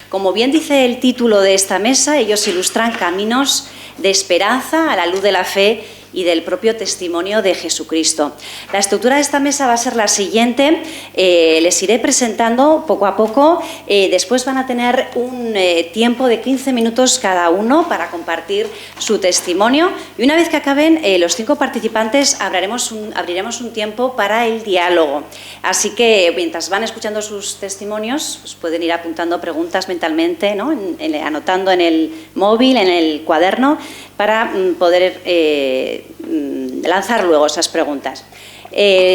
Como bien dice el título de esta mesa, ellos ilustran caminos de esperanza a la luz de la fe y del propio testimonio de Jesucristo. La estructura de esta mesa va a ser la siguiente. Les iré presentando poco a poco. Después van a tener un tiempo de 15 minutos cada uno para compartir su testimonio. Y una vez que acaben, los 5 participantes abriremos un tiempo para el diálogo. Así que mientras van escuchando sus testimonios, pues pueden ir apuntando preguntas mentalmente, ¿no? Anotando en el móvil, en el cuaderno, para poder lanzar luego esas preguntas.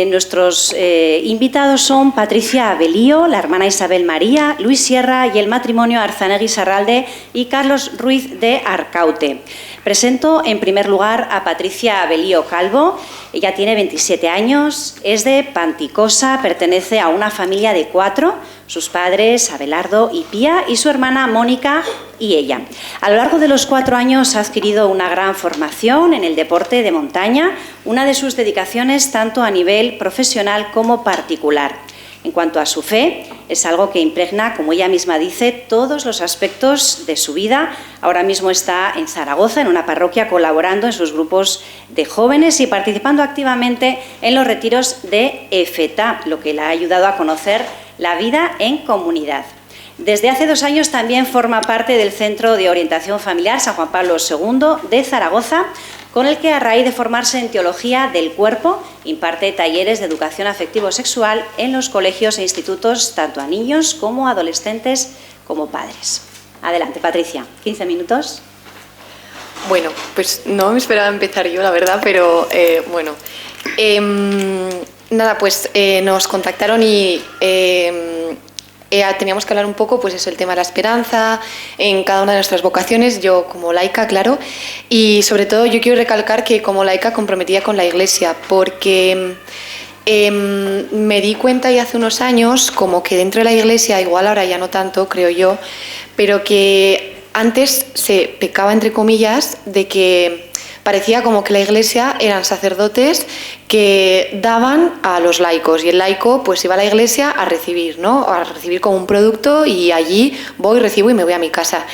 Nuestros invitados son Patricia Abelío, la hermana Isabel María, Luis Sierra y el matrimonio Arzanegui Sarralde y Carlos Ruiz de Arcaute. Presento en primer lugar a Patricia Abelío Calvo. Ella tiene 27 años, es de Panticosa, pertenece a una familia de 4, sus padres Abelardo y Pía y su hermana Mónica y ella. A lo largo de los 4 años ha adquirido una gran formación en el deporte de montaña, una de sus dedicaciones tanto a nivel profesional como particular. En cuanto a su fe, es algo que impregna, como ella misma dice, todos los aspectos de su vida. Ahora mismo está en Zaragoza, en una parroquia, colaborando en sus grupos de jóvenes y participando activamente en los retiros de EFETA, lo que le ha ayudado a conocer la vida en comunidad. Desde hace 2 años también forma parte del Centro de Orientación Familiar San Juan Pablo II de Zaragoza, con el que, a raíz de formarse en Teología del Cuerpo, imparte talleres de educación afectivo-sexual en los colegios e institutos, tanto a niños como a adolescentes como padres. Adelante, Patricia, 15 minutos. Bueno, pues no me esperaba empezar yo, la verdad, pero bueno. Nada, pues nos contactaron y teníamos que hablar un poco, pues eso, el tema de la esperanza en cada una de nuestras vocaciones, yo como laica, claro, y sobre todo yo quiero recalcar que como laica comprometida con la Iglesia, porque me di cuenta ya hace unos años como que dentro de la Iglesia, igual ahora ya no tanto, creo yo, pero que antes se pecaba, entre comillas, de que parecía como que la Iglesia eran sacerdotes que daban a los laicos y el laico pues iba a la Iglesia a recibir, ¿no? A recibir como un producto y allí voy, recibo y me voy a mi casa.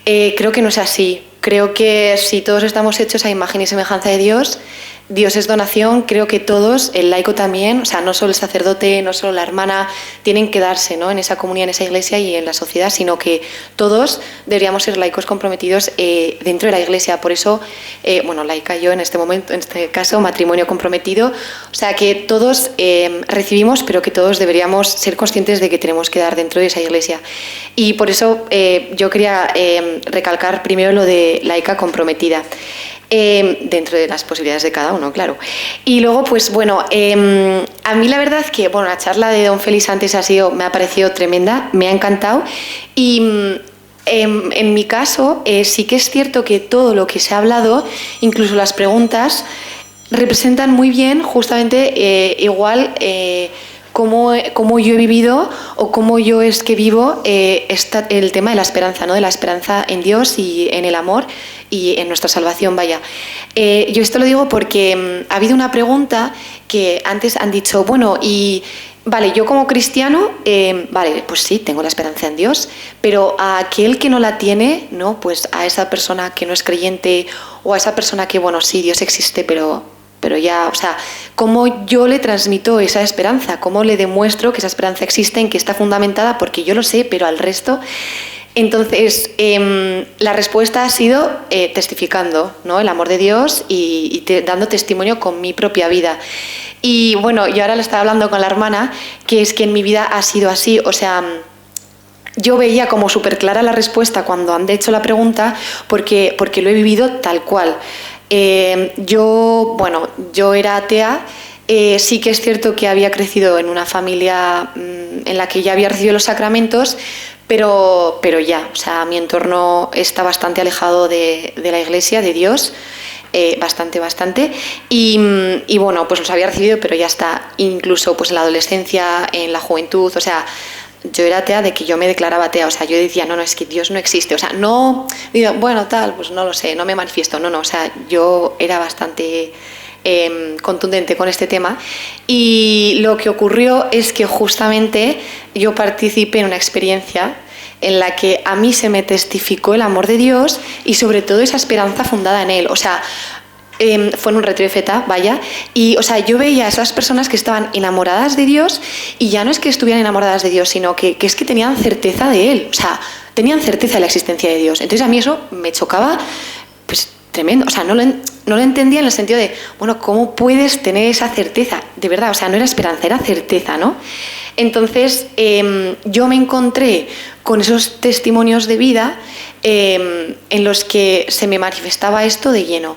Creo que no es así. Creo que si todos estamos hechos a imagen y semejanza de Dios, Dios es donación, creo que todos, el laico también, o sea, no solo el sacerdote, no solo la hermana, tienen que darse, ¿no?, en esa comunidad, en esa iglesia y en la sociedad, sino que todos deberíamos ser laicos comprometidos dentro de la iglesia. Por eso, bueno, laica yo en este momento, en este caso, matrimonio comprometido, o sea, que todos recibimos, pero que todos deberíamos ser conscientes de que tenemos que dar dentro de esa iglesia. Y por eso yo quería recalcar primero lo de laica comprometida. Dentro de las posibilidades de cada uno, claro. Y luego, pues bueno, a mí la verdad que, bueno, la charla de don Félix antes me ha parecido tremenda, me ha encantado y en mi caso sí que es cierto que todo lo que se ha hablado, incluso las preguntas, representan muy bien justamente igual cómo yo he vivido o cómo yo es que vivo el tema de la esperanza, ¿no?, de la esperanza en Dios y en el amor y en nuestra salvación, vaya. Yo esto lo digo porque ha habido una pregunta que antes han dicho, bueno, y vale, yo como cristiano, vale, pues sí, tengo la esperanza en Dios, pero a aquel que no la tiene, ¿no?, pues a esa persona que no es creyente o a esa persona que, bueno, sí, Dios existe, pero ya, o sea, ¿cómo yo le transmito esa esperanza? ¿Cómo le demuestro que esa esperanza existe, en que está fundamentada? Porque yo lo sé, pero al resto... Entonces, la respuesta ha sido testificando, ¿no?, el amor de Dios y dando testimonio con mi propia vida. Y bueno, yo ahora lo estaba hablando con la hermana, que es que en mi vida ha sido así, o sea... Yo veía como súper clara la respuesta cuando han hecho la pregunta porque lo he vivido tal cual. Yo era atea, sí que es cierto que había crecido en una familia en la que ya había recibido los sacramentos, pero ya, o sea, mi entorno está bastante alejado de la Iglesia, de Dios, bastante, y bueno, pues los había recibido, pero ya está, incluso pues en la adolescencia, en la juventud, o sea, yo era atea de que yo me declaraba atea, o sea, yo decía, no, es que Dios no existe, o sea, no, digo, bueno, tal, pues no lo sé, no me manifiesto, no, o sea, yo era bastante contundente con este tema y lo que ocurrió es que justamente yo participé en una experiencia en la que a mí se me testificó el amor de Dios y sobre todo esa esperanza fundada en Él. O sea, fue en un retiro de feta, vaya, y o sea, yo veía a esas personas que estaban enamoradas de Dios y ya no es que estuvieran enamoradas de Dios, sino que es que tenían certeza de Él, o sea, tenían certeza de la existencia de Dios. Entonces a mí eso me chocaba, pues tremendo, o sea, no lo entendía en el sentido de, bueno, ¿cómo puedes tener esa certeza? De verdad, o sea, no era esperanza, era certeza, ¿no? Entonces yo me encontré con esos testimonios de vida en los que se me manifestaba esto de lleno.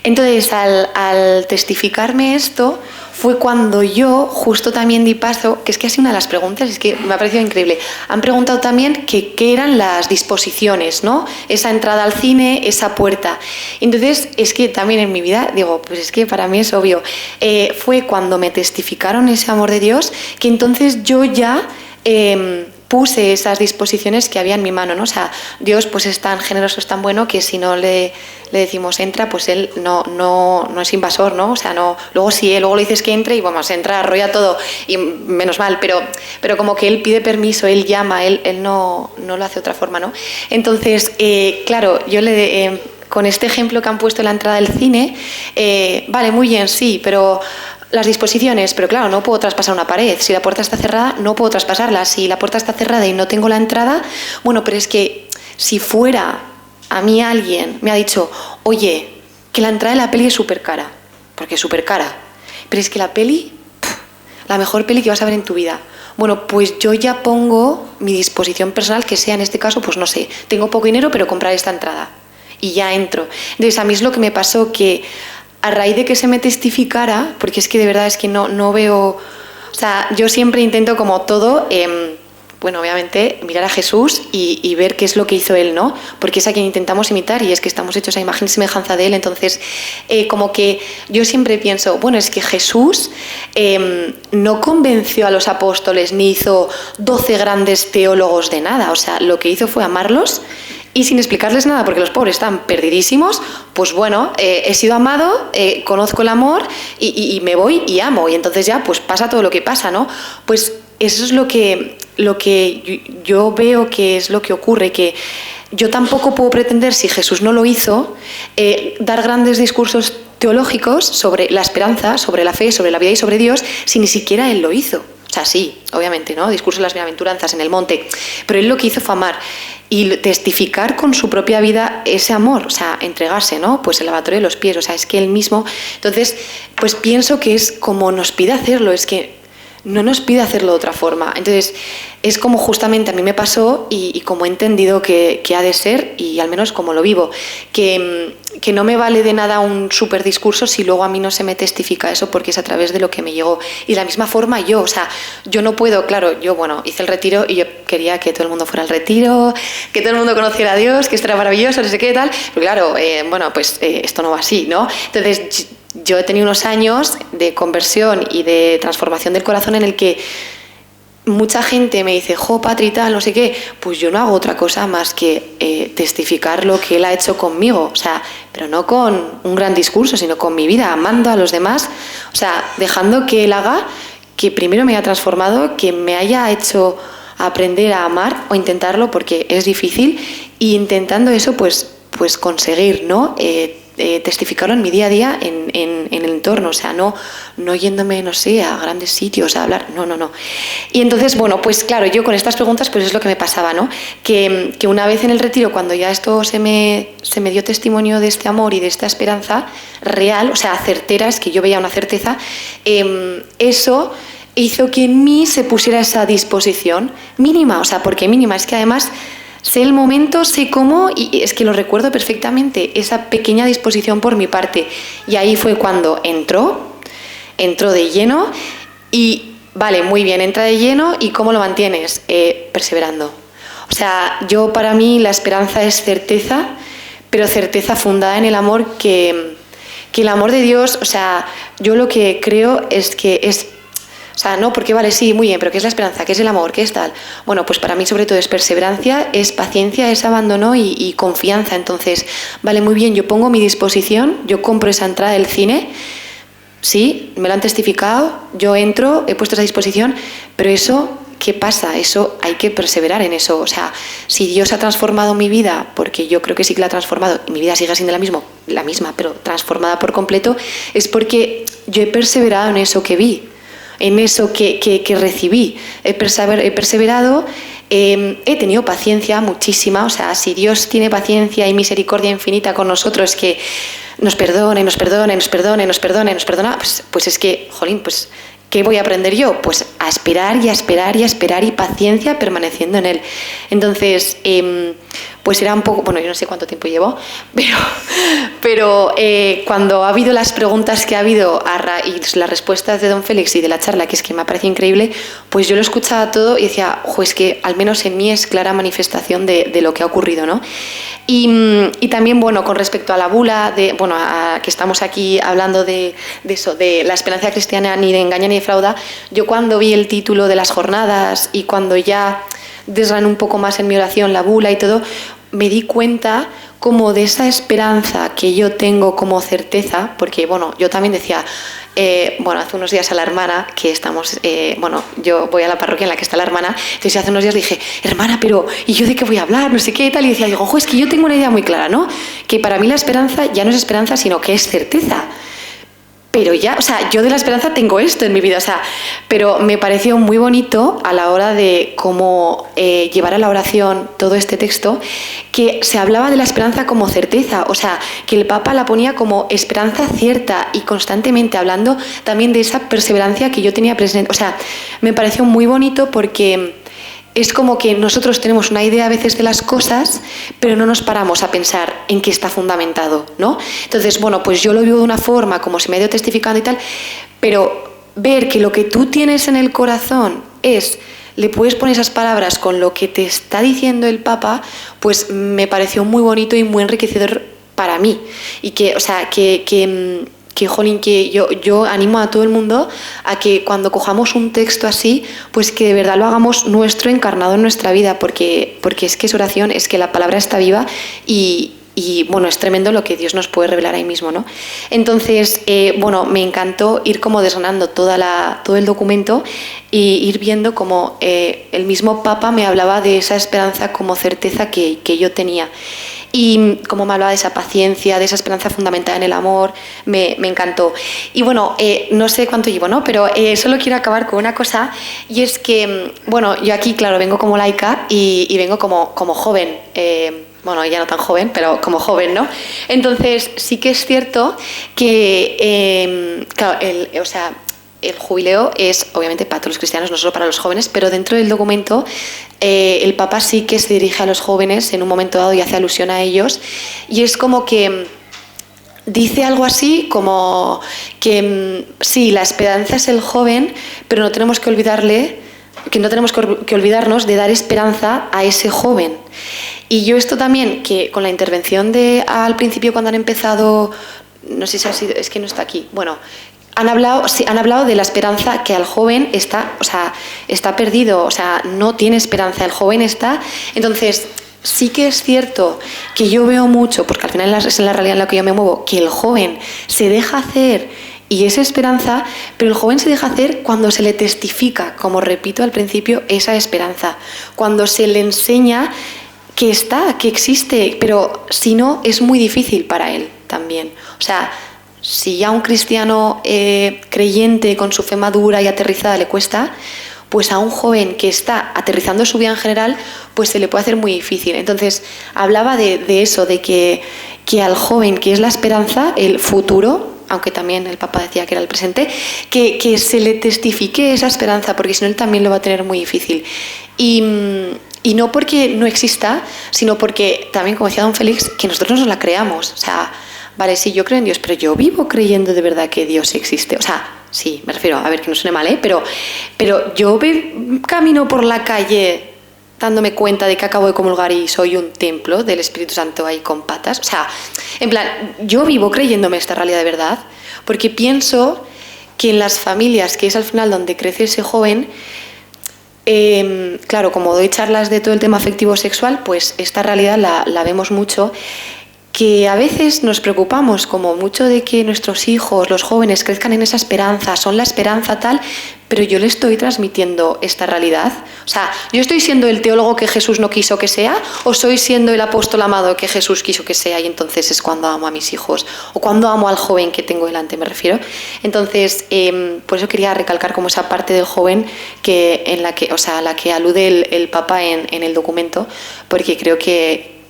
Entonces, al testificarme esto, fue cuando yo justo también di paso, que es que ha sido una de las preguntas, es que me ha parecido increíble. Han preguntado también qué eran las disposiciones, ¿no? Esa entrada al cine, esa puerta. Entonces, es que también en mi vida, digo, pues es que para mí es obvio, fue cuando me testificaron ese amor de Dios, que entonces yo ya puse esas disposiciones que había en mi mano, ¿no? O sea, Dios pues es tan generoso, es tan bueno que si no le decimos entra, pues Él no es invasor, ¿no? O sea, no, luego sí, luego le dices que entre y vamos, entra, arrolla todo y menos mal, pero como que Él pide permiso, Él llama, Él no lo hace de otra forma, ¿no? Entonces, claro, yo con este ejemplo que han puesto en la entrada del cine, vale, muy bien, sí, pero las disposiciones, pero claro, no puedo traspasar una pared. Si la puerta está cerrada, no puedo traspasarla. Si la puerta está cerrada y no tengo la entrada, bueno, pero es que si fuera a mí alguien me ha dicho, oye, que la entrada de la peli es súper cara, porque es súper cara, pero es que la peli, la mejor peli que vas a ver en tu vida. Bueno, pues yo ya pongo mi disposición personal, que sea en este caso, pues no sé, tengo poco dinero, pero comprar esta entrada. Y ya entro. Entonces, a mí es lo que me pasó, que a raíz de que se me testificara, porque es que de verdad es que no veo, o sea, yo siempre intento como todo, bueno, obviamente mirar a Jesús y ver qué es lo que hizo Él, ¿no? Porque es a quien intentamos imitar y es que estamos hechos a imagen y semejanza de Él. Entonces, como que yo siempre pienso, bueno, es que Jesús no convenció a los apóstoles ni hizo 12 grandes teólogos de nada, o sea, lo que hizo fue amarlos. Y sin explicarles nada, porque los pobres están perdidísimos, pues bueno, he sido amado, conozco el amor y me voy y amo. Y entonces ya pues pasa todo lo que pasa, ¿no? Pues eso es lo que yo veo que es lo que ocurre, que yo tampoco puedo pretender, si Jesús no lo hizo, dar grandes discursos teológicos sobre la esperanza, sobre la fe, sobre la vida y sobre Dios, si ni siquiera Él lo hizo. O sea, sí, obviamente, ¿no? Discurso de las bienaventuranzas en el monte. Pero Él lo que hizo fue amar y testificar con su propia vida ese amor, o sea, entregarse, ¿no? Pues el lavatorio de los pies, o sea, es que Él mismo. Entonces, pues pienso que es como nos pide hacerlo, es que no nos pide hacerlo de otra forma. Entonces, es como justamente a mí me pasó y como he entendido que ha de ser, y al menos como lo vivo, que no me vale de nada un súper discurso si luego a mí no se me testifica eso, porque es a través de lo que me llegó. Y de la misma forma yo, o sea, yo no puedo, claro, yo, bueno, hice el retiro y yo quería que todo el mundo fuera al retiro, que todo el mundo conociera a Dios, que esto era maravilloso, no sé qué tal, pero claro, bueno, pues esto no va así, ¿no? Entonces, yo he tenido unos años de conversión y de transformación del corazón en el que mucha gente me dice, jo, Patri, tal, no sé qué, pues yo no hago otra cosa más que testificar lo que Él ha hecho conmigo, o sea, pero no con un gran discurso, sino con mi vida, amando a los demás, o sea, dejando que Él haga, que primero me haya transformado, que me haya hecho aprender a amar o intentarlo, porque es difícil, y intentando eso, pues conseguir, ¿no? Testificarlo en mi día a día en el entorno, o sea, no yéndome, no sé, a grandes sitios a hablar, no. Y entonces, bueno, pues claro, yo con estas preguntas pues es lo que me pasaba, ¿no? Que una vez en el retiro, cuando ya esto se me dio testimonio de este amor y de esta esperanza real, o sea, certera, es que yo veía una certeza, eso hizo que en mí se pusiera esa disposición mínima, o sea, porque mínima, es que además sé el momento, sé cómo, y es que lo recuerdo perfectamente, esa pequeña disposición por mi parte. Y ahí fue cuando entró de lleno y, vale, muy bien, entra de lleno, ¿y cómo lo mantienes? Perseverando. O sea, para mí la esperanza es certeza, pero certeza fundada en el amor, que el amor de Dios, o sea, yo lo que creo es que es... O sea, no, porque vale, sí, muy bien, pero ¿qué es la esperanza? ¿Qué es el amor? ¿Qué es tal? Bueno, pues para mí sobre todo es perseverancia, es paciencia, es abandono y confianza. Entonces, vale, muy bien, yo pongo mi disposición, yo compro esa entrada del cine, sí, me lo han testificado, yo entro, he puesto esa disposición, pero eso ¿qué pasa? Eso hay que perseverar en eso. O sea, si Dios ha transformado mi vida, porque yo creo que sí que la ha transformado, y mi vida sigue siendo la misma, pero transformada por completo, es porque yo he perseverado en eso que vi, en eso que recibí. He perseverado, he tenido paciencia muchísima. O sea, si Dios tiene paciencia y misericordia infinita con nosotros, que nos perdona, pues es que, jolín, pues ¿qué voy a aprender yo? Pues a esperar y a esperar y a esperar, y paciencia permaneciendo en Él. Entonces, pues era un poco, bueno, yo no sé cuánto tiempo llevo, pero cuando ha habido las preguntas que ha habido y las respuestas de don Félix y de la charla, que es que me ha parecido increíble, pues yo lo escuchaba todo y decía, es que al menos en mí es clara manifestación de lo que ha ocurrido, ¿no? Y también, bueno, con respecto a la bula, que estamos aquí hablando de eso, de la esperanza cristiana ni de engaña ni defrauda, yo cuando vi el título de las jornadas y cuando ya desgrané un poco más en mi oración la bula y todo, me di cuenta como de esa esperanza que yo tengo como certeza, porque, bueno, yo también decía, hace unos días a la hermana, que estamos, yo voy a la parroquia en la que está la hermana, entonces hace unos días dije, hermana, pero ¿y yo de qué voy a hablar? No sé qué y tal, y decía, es que yo tengo una idea muy clara, ¿no? Que para mí la esperanza ya no es esperanza, sino que es certeza. Pero ya, o sea, yo de la esperanza tengo esto en mi vida, o sea, pero me pareció muy bonito a la hora de cómo llevar a la oración todo este texto, que se hablaba de la esperanza como certeza, o sea, que el Papa la ponía como esperanza cierta y constantemente hablando también de esa perseverancia que yo tenía presente. O sea, me pareció muy bonito porque es como que nosotros tenemos una idea a veces de las cosas, pero no nos paramos a pensar en qué está fundamentado, ¿no? Entonces, bueno, pues yo lo vivo de una forma, como si me he ido testificando y tal, pero ver que lo que tú tienes en el corazón le puedes poner esas palabras con lo que te está diciendo el Papa, pues me pareció muy bonito y muy enriquecedor para mí. Y que, o sea, jolín, que yo animo a todo el mundo a que cuando cojamos un texto así, pues que de verdad lo hagamos nuestro, encarnado en nuestra vida, porque es que es oración, es que la palabra está viva y bueno, es tremendo lo que Dios nos puede revelar ahí mismo, ¿no? Entonces, me encantó ir como desgranando todo el documento y ir viendo como el mismo Papa me hablaba de esa esperanza como certeza que yo tenía. Y como me hablaba de esa paciencia, de esa esperanza fundamentada en el amor, me encantó. Y bueno, no sé cuánto llevo, ¿no? Pero solo quiero acabar con una cosa, y es que, bueno, yo aquí, claro, vengo como laica y vengo como joven, ya no tan joven, pero como joven, ¿no? Entonces, sí que es cierto que, claro, el jubileo es obviamente para todos los cristianos, no solo para los jóvenes, pero dentro del documento el Papa sí que se dirige a los jóvenes en un momento dado y hace alusión a ellos, y es como que dice algo así como que sí, la esperanza es el joven, pero no tenemos que olvidarnos de dar esperanza a ese joven. Y yo esto también, que con la intervención al principio cuando han empezado, no sé si ha sido, es que no está aquí, bueno, han hablado de la esperanza, que al joven está perdido, o sea, no tiene esperanza, el joven está. Entonces, sí que es cierto que yo veo mucho, porque al final es en la realidad en la que yo me muevo, que el joven se deja hacer y es esperanza, pero el joven se deja hacer cuando se le testifica, como repito al principio, esa esperanza, cuando se le enseña que existe, pero si no, es muy difícil para él también. O sea, si ya un cristiano creyente con su fe madura y aterrizada le cuesta, pues a un joven que está aterrizando su vida en general, pues se le puede hacer muy difícil. Entonces, hablaba de eso, de que al joven, que es la esperanza, el futuro, aunque también el Papa decía que era el presente, que se le testifique esa esperanza, porque si no él también lo va a tener muy difícil. Y no porque no exista, sino porque también, como decía don Félix, que nosotros nos la creamos. O sea, vale, sí, yo creo en Dios, pero yo vivo creyendo de verdad que Dios existe. O sea, sí, me refiero, a ver, que no suene mal, pero yo camino por la calle dándome cuenta de que acabo de comulgar y soy un templo del Espíritu Santo ahí con patas. O sea, en plan, yo vivo creyéndome esta realidad de verdad, porque pienso que en las familias, que es al final donde crece ese joven, claro, como doy charlas de todo el tema afectivo sexual, pues esta realidad la vemos mucho, que a veces nos preocupamos como mucho de que nuestros hijos, los jóvenes, crezcan en esa esperanza, son la esperanza tal, pero yo le estoy transmitiendo esta realidad. O sea, ¿yo estoy siendo el teólogo que Jesús no quiso que sea? ¿O soy siendo el apóstol amado que Jesús quiso que sea? Y entonces es cuando amo a mis hijos, o cuando amo al joven que tengo delante, me refiero. Entonces, por eso quería recalcar como esa parte del joven a la que alude el Papa en el documento, porque creo que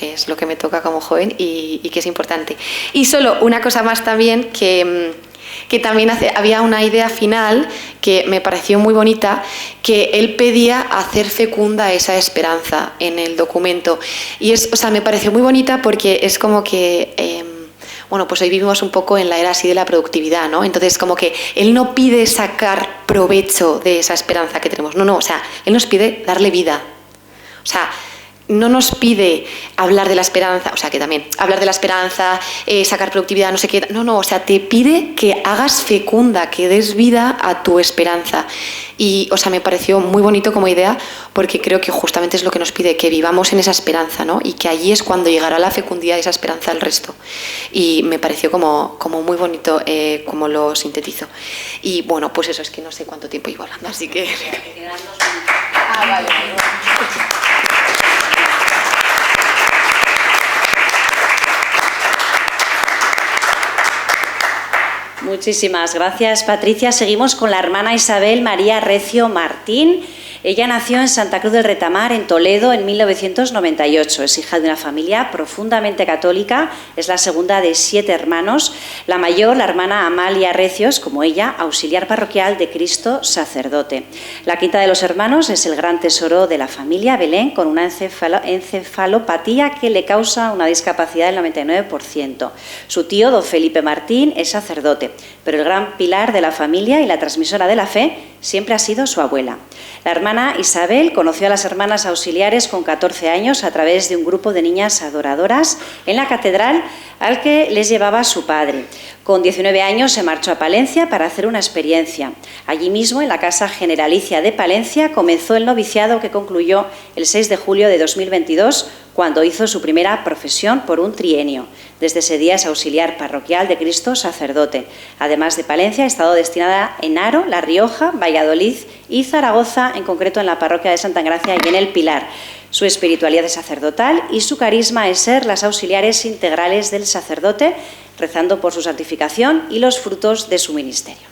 es lo que me toca como joven y que es importante. Y solo una cosa más también, que también había una idea final que me pareció muy bonita, que él pedía hacer fecunda esa esperanza en el documento. Y me pareció muy bonita porque es como que... pues hoy vivimos un poco en la era así de la productividad, ¿no? Entonces, como que él no pide sacar provecho de esa esperanza que tenemos. No, él nos pide darle vida. O sea, no nos pide hablar de la esperanza, que también, hablar de la esperanza, sacar productividad, no sé qué, te pide que hagas fecunda, que des vida a tu esperanza. Y, me pareció muy bonito como idea, porque creo que justamente es lo que nos pide, que vivamos en esa esperanza, ¿no? Y que allí es cuando llegará la fecundidad de esa esperanza al resto. Y me pareció como muy bonito como lo sintetizo. Y bueno, pues eso, es que no sé cuánto tiempo llevo hablando, así que... Vale. Muchísimas gracias, Patricia. Seguimos con la hermana Isabel María Recio Martín. Ella nació en Santa Cruz del Retamar, en Toledo, en 1998. Es hija de una familia profundamente católica. Es la segunda de 7 hermanos. La mayor, la hermana Amalia Recios, como ella, auxiliar parroquial de Cristo Sacerdote. La quinta de los hermanos es el gran tesoro de la familia, Belén, con una encefalopatía que le causa una discapacidad del 99%. Su tío, don Felipe Martín, es sacerdote, pero el gran pilar de la familia y la transmisora de la fe siempre ha sido su abuela. La hermana Isabel conoció a las hermanas auxiliares con 14 años a través de un grupo de niñas adoradoras en la catedral al que les llevaba su padre. Con 19 años se marchó a Palencia para hacer una experiencia. Allí mismo, en la Casa Generalicia de Palencia, comenzó el noviciado que concluyó el 6 de julio de 2022, cuando hizo su primera profesión por un trienio. Desde ese día es auxiliar parroquial de Cristo Sacerdote. Además de Palencia, ha estado destinada en Haro, La Rioja, Valladolid y Zaragoza, en concreto en la parroquia de Santa Engracia y en El Pilar. Su espiritualidad es sacerdotal y su carisma es ser las auxiliares integrales del sacerdote, rezando por su santificación y los frutos de su ministerio.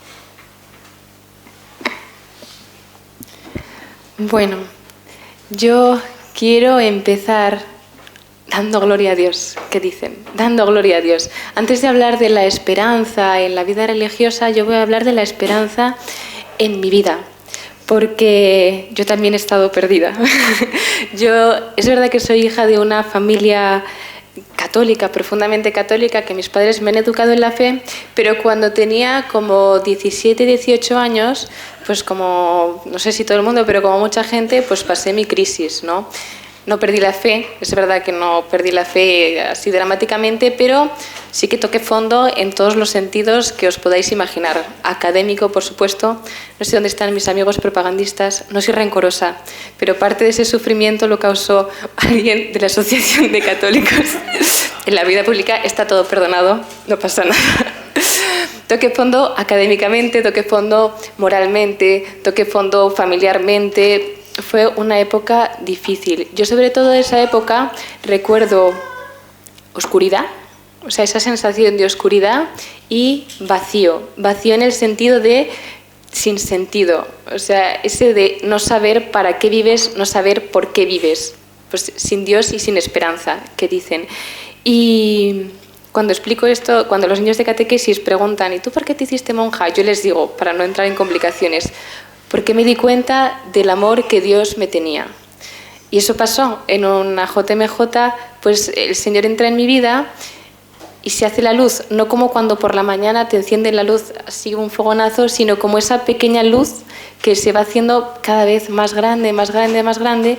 Bueno, yo quiero empezar dando gloria a Dios, ¿qué dicen? Dando gloria a Dios. Antes de hablar de la esperanza en la vida religiosa, yo voy a hablar de la esperanza en mi vida, porque yo también he estado perdida. Es verdad que soy hija de una familia católica, profundamente católica, que mis padres me han educado en la fe, pero cuando tenía como 17, 18 años, pues como, no sé si todo el mundo, pero como mucha gente, pues pasé mi crisis, ¿no? No perdí la fe, es verdad que no perdí la fe así dramáticamente, pero sí que toqué fondo en todos los sentidos que os podáis imaginar. Académico, por supuesto, no sé dónde están mis amigos propagandistas, no soy rencorosa, pero parte de ese sufrimiento lo causó alguien de la Asociación de Católicos. En la vida pública está todo perdonado, no pasa nada. Toqué fondo académicamente, toqué fondo moralmente, toqué fondo familiarmente. Fue una época difícil. Yo sobre todo de esa época recuerdo oscuridad, o sea, esa sensación de oscuridad y vacío. Vacío en el sentido de sin sentido, o sea, ese de no saber para qué vives, no saber por qué vives. Pues sin Dios y sin esperanza, que dicen. Y cuando explico esto, cuando los niños de catequesis preguntan ¿y tú por qué te hiciste monja? Yo les digo, para no entrar en complicaciones, porque me di cuenta del amor que Dios me tenía. Y eso pasó en una JMJ, pues el Señor entra en mi vida y se hace la luz, no como cuando por la mañana te encienden la luz así un fogonazo, sino como esa pequeña luz que se va haciendo cada vez más grande, más grande, más grande.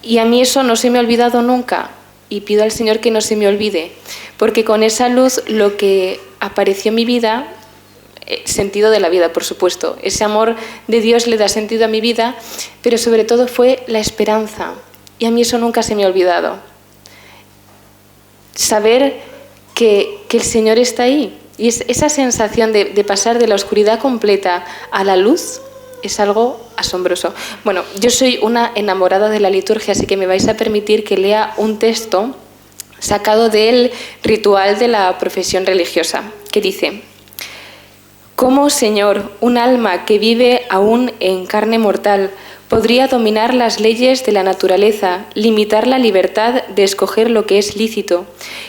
Y a mí eso no se me ha olvidado nunca y pido al Señor que no se me olvide, porque con esa luz lo que apareció en mi vida, sentido de la vida, por supuesto. Ese amor de Dios le da sentido a mi vida, pero sobre todo fue la esperanza. Y a mí eso nunca se me ha olvidado. Saber que el Señor está ahí Y esa sensación de pasar de la oscuridad completa a la luz es algo asombroso. Bueno, yo soy una enamorada de la liturgia, así que me vais a permitir que lea un texto sacado del ritual de la profesión religiosa, que dice: ¿Cómo, Señor, un alma que vive aún en carne mortal podría dominar las leyes de la naturaleza, limitar la libertad de escoger lo que es lícito,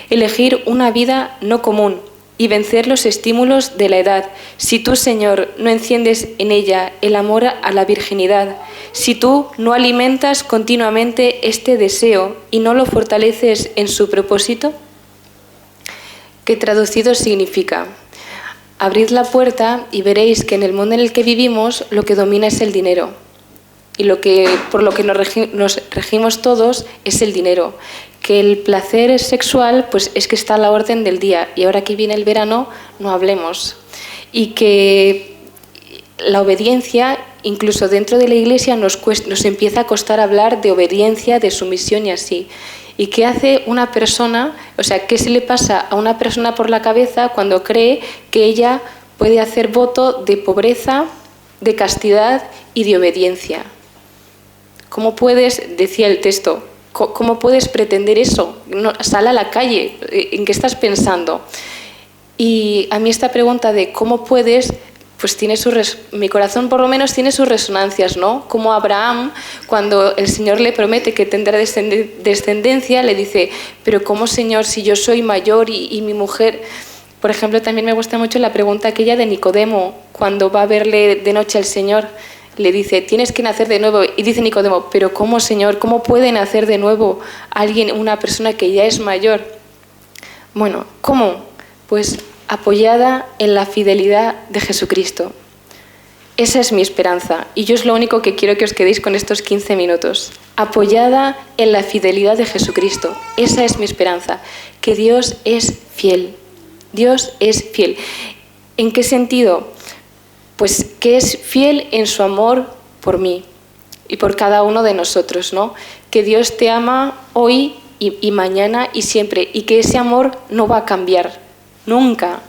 elegir una vida no común y vencer los estímulos de la edad, si tú, Señor, no enciendes en ella el amor a la virginidad, si tú no alimentas continuamente este deseo y no lo fortaleces en su propósito? Que traducido significa: abrid la puerta y veréis que en el mundo en el que vivimos lo que domina es el dinero. Y por lo que nos regimos todos es el dinero. Que el placer sexual pues es que está a la orden del día, y ahora que viene el verano no hablemos. Y que la obediencia, incluso dentro de la Iglesia, nos empieza a costar hablar de obediencia, de sumisión y así. ¿Y qué hace una persona? O sea, ¿qué se le pasa a una persona por la cabeza cuando cree que ella puede hacer voto de pobreza, de castidad y de obediencia? ¿Cómo puedes, decía el texto, cómo puedes pretender eso? No, sal a la calle, ¿en qué estás pensando? Y a mí esta pregunta de cómo puedes, pues mi corazón por lo menos tiene sus resonancias, ¿no? Como Abraham, cuando el Señor le promete que tendrá descendencia, le dice: pero ¿cómo, Señor, si yo soy mayor y mi mujer? Por ejemplo, también me gusta mucho la pregunta aquella de Nicodemo, cuando va a verle de noche al Señor. Le dice: tienes que nacer de nuevo. Y dice Nicodemo: pero ¿cómo, Señor? ¿Cómo puede nacer de nuevo una persona que ya es mayor? Bueno, ¿cómo? Pues apoyada en la fidelidad de Jesucristo. Esa es mi esperanza, y yo es lo único que quiero que os quedéis con estos 15 minutos. Apoyada en la fidelidad de Jesucristo. Esa es mi esperanza, que Dios es fiel. Dios es fiel. ¿En qué sentido? Pues que es fiel en su amor por mí y por cada uno de nosotros, ¿no? Que Dios te ama hoy y mañana y siempre, y que ese amor no va a cambiar, nunca.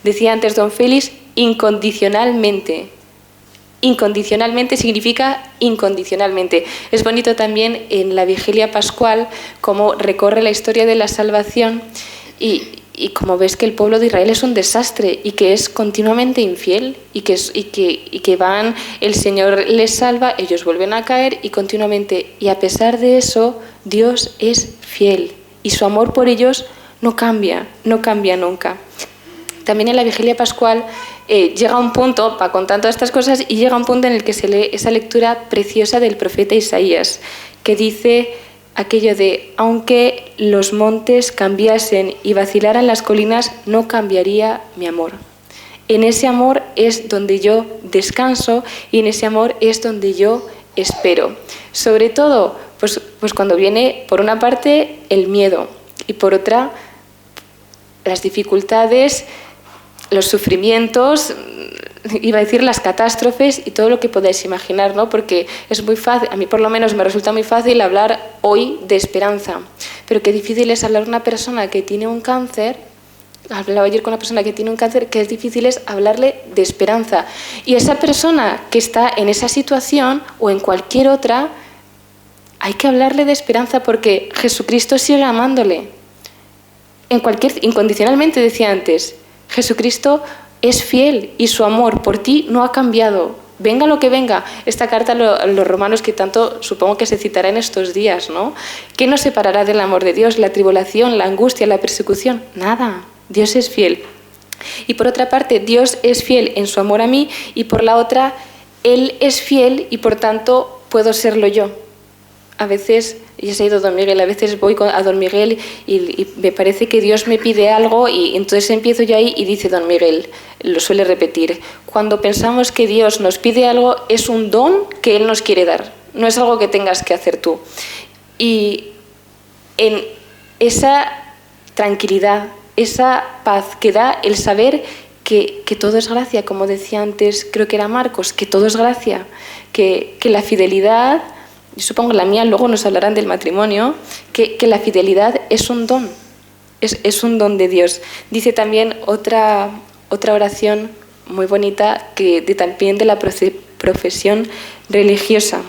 Decía antes don Félix, incondicionalmente. Incondicionalmente significa incondicionalmente. Es bonito también en la Vigilia Pascual cómo recorre la historia de la salvación y como ves que el pueblo de Israel es un desastre y que es continuamente infiel y que van, el Señor les salva, ellos vuelven a caer y continuamente. Y a pesar de eso, Dios es fiel y su amor por ellos no cambia nunca. También en la Vigilia Pascual llega un punto, para contar todas estas cosas, y llega un punto en el que se lee esa lectura preciosa del profeta Isaías, que dice aquello de: aunque los montes cambiasen y vacilaran las colinas, no cambiaría mi amor. En ese amor es donde yo descanso y en ese amor es donde yo espero. Sobre todo, pues cuando viene, por una parte, el miedo y por otra, las dificultades, los sufrimientos, iba a decir las catástrofes y todo lo que podáis imaginar, ¿no? Porque es muy fácil, a mí por lo menos me resulta muy fácil hablar hoy de esperanza, pero qué difícil es hablar a una persona que tiene un cáncer. Hablaba ayer con una persona que tiene un cáncer, que es difícil es hablarle de esperanza. Y esa persona que está en esa situación o en cualquier otra, hay que hablarle de esperanza porque Jesucristo sigue amándole. Incondicionalmente, decía antes, Jesucristo es fiel y su amor por ti no ha cambiado. Venga lo que venga. Esta carta a los romanos que tanto supongo que se citará en estos días, ¿no? ¿Qué nos separará del amor de Dios? ¿La tribulación, la angustia, la persecución? Nada. Dios es fiel. Y por otra parte, Dios es fiel en su amor a mí y por la otra, Él es fiel y por tanto puedo serlo yo. A veces, ya se ha ido don Miguel, a veces voy a don Miguel y me parece que Dios me pide algo y entonces empiezo yo ahí y dice don Miguel, lo suele repetir, cuando pensamos que Dios nos pide algo es un don que Él nos quiere dar, no es algo que tengas que hacer tú. Y en esa tranquilidad, esa paz que da el saber que todo es gracia, como decía antes, creo que era Marcos, que todo es gracia, que la fidelidad, yo supongo la mía, luego nos hablarán del matrimonio, que la fidelidad es un don Es un don de Dios. Dice también otra oración muy bonita también de la profesión religiosa.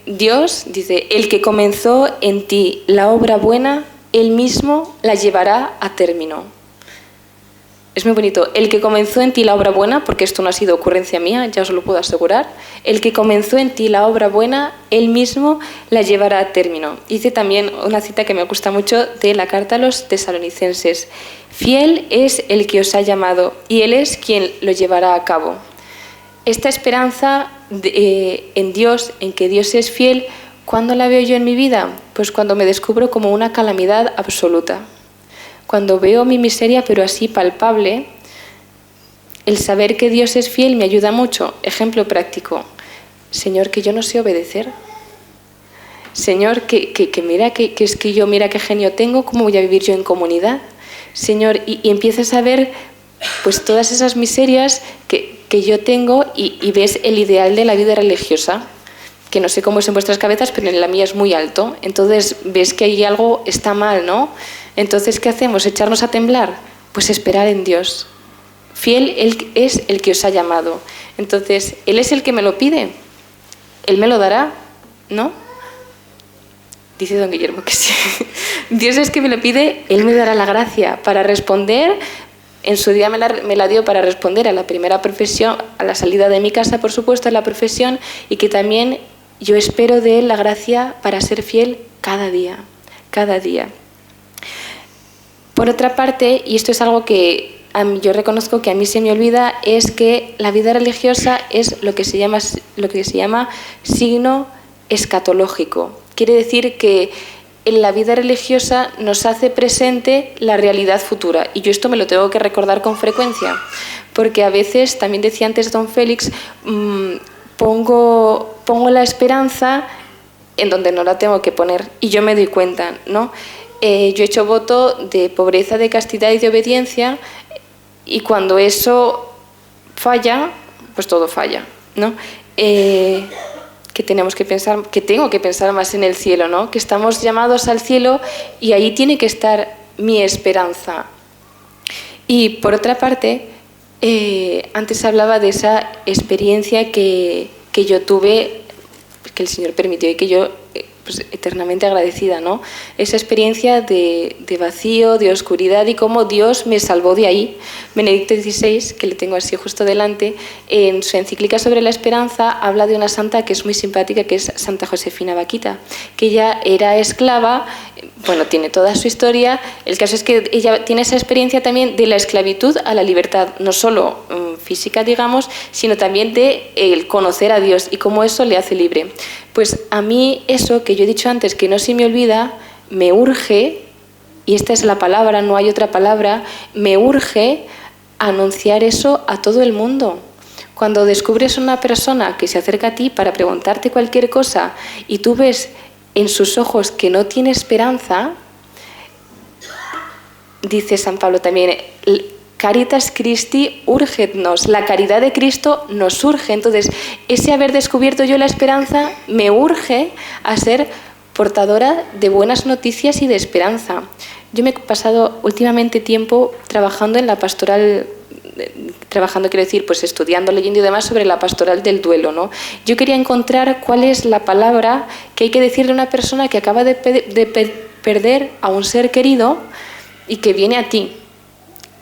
Dios dice, el que comenzó en ti la obra buena, Él mismo la llevará a término. Es muy bonito. El que comenzó en ti la obra buena, porque esto no ha sido ocurrencia mía, ya os lo puedo asegurar, el que comenzó en ti la obra buena, Él mismo la llevará a término. Dice también una cita que me gusta mucho de la carta a los tesalonicenses. Fiel es el que os ha llamado y Él es quien lo llevará a cabo. Esta esperanza en Dios, en que Dios es fiel, ¿cuándo la veo yo en mi vida? Pues cuando me descubro como una calamidad absoluta. Cuando veo mi miseria, pero así palpable, el saber que Dios es fiel me ayuda mucho. Ejemplo práctico. Señor, que yo no sé obedecer. Señor, que mira que es que yo, mira qué genio tengo, ¿cómo voy a vivir yo en comunidad? Señor, y empiezas a ver pues todas esas miserias que yo tengo y ves el ideal de la vida religiosa, que no sé cómo es en vuestras cabezas, pero en la mía es muy alto. Entonces ves que ahí algo está mal, ¿no? Entonces, ¿qué hacemos? ¿Echarnos a temblar? Pues esperar en Dios. Fiel Él es el que os ha llamado. Entonces, Él es el que me lo pide. Él me lo dará, ¿no? Dice don Guillermo que sí. Dios es que me lo pide, Él me dará la gracia para responder. En su día me la dio para responder a la primera profesión, a la salida de mi casa, por supuesto, a la profesión, y que también yo espero de Él la gracia para ser fiel cada día, cada día. Por otra parte, y esto es algo que yo reconozco que a mí se me olvida, es que la vida religiosa es lo que se llama signo escatológico. Quiere decir que en la vida religiosa nos hace presente la realidad futura. Y yo esto me lo tengo que recordar con frecuencia, porque a veces, también decía antes don Félix, pongo la esperanza en donde no la tengo que poner, y yo me doy cuenta, ¿no? Yo he hecho voto de pobreza, de castidad y de obediencia, y cuando eso falla, pues todo falla, ¿no? Que tengo que pensar más en el cielo, ¿no? Que estamos llamados al cielo y ahí tiene que estar mi esperanza. Y por otra parte, antes hablaba de esa experiencia que yo tuve, que el Señor permitió y que yo pues, eternamente agradecida, ¿no? Esa experiencia de vacío, de oscuridad y cómo Dios me salvó de ahí. Benedicto XVI, que le tengo así justo delante, en su encíclica sobre la esperanza habla de una santa que es muy simpática, que es Santa Josefina Vaquita, que ella era esclava, bueno, tiene toda su historia. El caso es que ella tiene esa experiencia también de la esclavitud a la libertad, no solo física, digamos, sino también de el conocer a Dios y cómo eso le hace libre. Pues a mí eso que yo he dicho antes, que no se me olvida, me urge, y esta es la palabra, no hay otra palabra, me urge anunciar eso a todo el mundo. Cuando descubres una persona que se acerca a ti para preguntarte cualquier cosa y tú ves en sus ojos que no tiene esperanza, dice San Pablo también, Caritas Christi urgetnos, la caridad de Cristo nos urge. Entonces, ese haber descubierto yo la esperanza me urge a ser portadora de buenas noticias y de esperanza. Yo me he pasado últimamente tiempo trabajando en la pastoral, quiero decir, pues estudiando, leyendo y demás sobre la pastoral del duelo, ¿no? Yo quería encontrar cuál es la palabra que hay que decirle a una persona que acaba de perder a un ser querido y que viene a ti.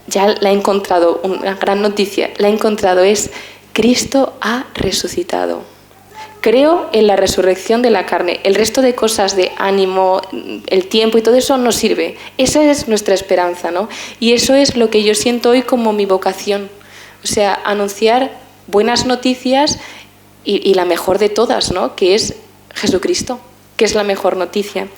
Ya la he encontrado, una gran noticia, la he encontrado, es Cristo ha resucitado. Creo en la resurrección de la carne. El resto de cosas de ánimo, el tiempo y todo eso no sirve. Esa es nuestra esperanza, ¿no? Y eso es lo que yo siento hoy como mi vocación. O sea, anunciar buenas noticias y la mejor de todas, ¿no? Que es Jesucristo, que es la mejor noticia.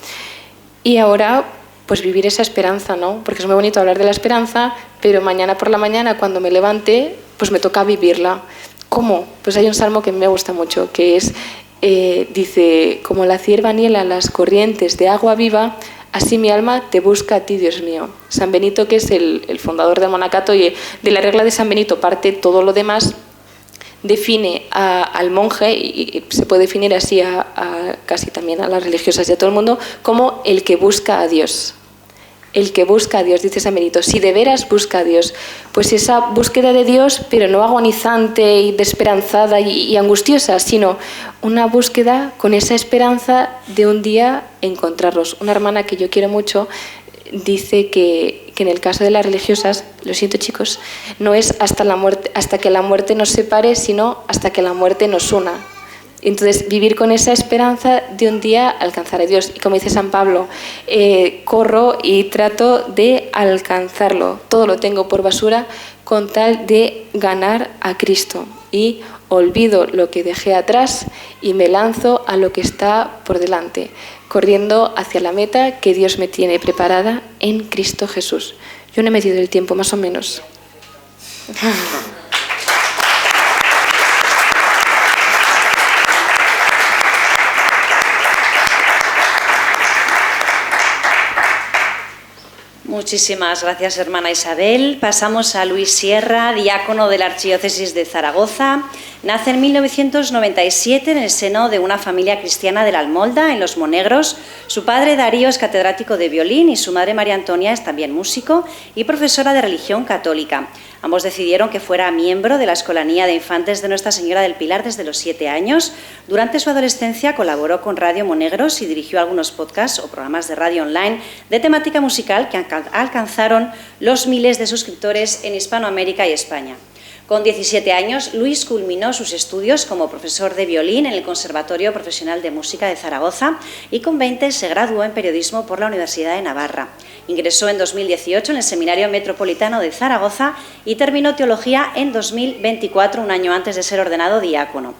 Y ahora, pues vivir esa esperanza, ¿no? Porque es muy bonito hablar de la esperanza, pero mañana por la mañana, cuando me levante, pues me toca vivirla. ¿Cómo? Pues hay un salmo que me gusta mucho, que es, dice, como la cierva anhela las corrientes de agua viva, así mi alma te busca a ti, Dios mío. San Benito, que es el fundador del monacato, y de la regla de San Benito parte todo lo demás, define al monje, y se puede definir así casi también a las religiosas y a todo el mundo, como el que busca a Dios. El que busca a Dios, dice San Benito, si de veras busca a Dios, pues esa búsqueda de Dios, pero no agonizante y desesperanzada y angustiosa, sino una búsqueda con esa esperanza de un día encontrarlos. Una hermana que yo quiero mucho dice que en el caso de las religiosas, lo siento chicos, no es hasta que la muerte nos separe, sino hasta que la muerte nos una. Entonces, vivir con esa esperanza de un día alcanzar a Dios. Y como dice San Pablo, corro y trato de alcanzarlo. Todo lo tengo por basura con tal de ganar a Cristo. Y olvido lo que dejé atrás y me lanzo a lo que está por delante, corriendo hacia la meta que Dios me tiene preparada en Cristo Jesús. Yo no he medido el tiempo, más o menos. Muchísimas gracias, hermana Isabel. Pasamos a Luis Sierra, diácono de la Archidiócesis de Zaragoza. Nace en 1997 en el seno de una familia cristiana de la Almolda, en Los Monegros. Su padre Darío es catedrático de violín y su madre María Antonia es también músico y profesora de religión católica. Ambos decidieron que fuera miembro de la Escolanía de Infantes de Nuestra Señora del Pilar desde los 7 años. Durante su adolescencia colaboró con Radio Monegros y dirigió algunos podcasts o programas de radio online de temática musical que alcanzaron los miles de suscriptores en Hispanoamérica y España. Con 17 años, Luis culminó sus estudios como profesor de violín en el Conservatorio Profesional de Música de Zaragoza y con 20 se graduó en periodismo por la Universidad de Navarra. Ingresó en 2018 en el Seminario Metropolitano de Zaragoza y terminó teología en 2024, un año antes de ser ordenado diácono.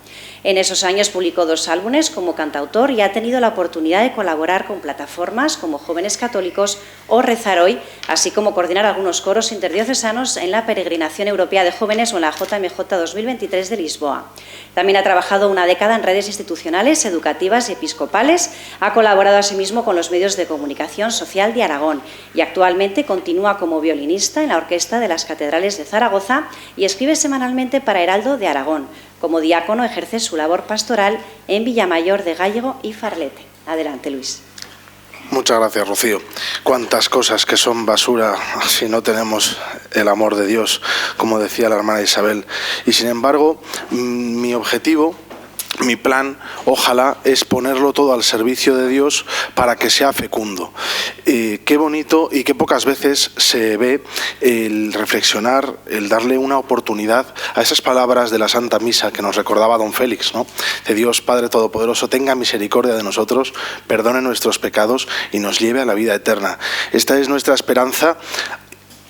En esos años publicó 2 álbumes como cantautor y ha tenido la oportunidad de colaborar con plataformas como Jóvenes Católicos o Rezar Hoy, así como coordinar algunos coros interdiocesanos en la Peregrinación Europea de Jóvenes o en la JMJ 2023 de Lisboa. También ha trabajado una década en redes institucionales, educativas y episcopales. Ha colaborado asimismo con los medios de comunicación social de Aragón y actualmente continúa como violinista en la Orquesta de las Catedrales de Zaragoza y escribe semanalmente para Heraldo de Aragón. Como diácono ejerce su labor pastoral en Villamayor de Gállego y Farlete. Adelante, Luis. Muchas gracias, Rocío. Cuántas cosas que son basura si no tenemos el amor de Dios, como decía la hermana Isabel. Y sin embargo, mi objetivo, mi plan, ojalá, es ponerlo todo al servicio de Dios para que sea fecundo. Qué bonito y qué pocas veces se ve el reflexionar, el darle una oportunidad a esas palabras de la Santa Misa que nos recordaba don Félix, ¿no? De Dios Padre Todopoderoso, tenga misericordia de nosotros, perdone nuestros pecados y nos lleve a la vida eterna. Esta es nuestra esperanza,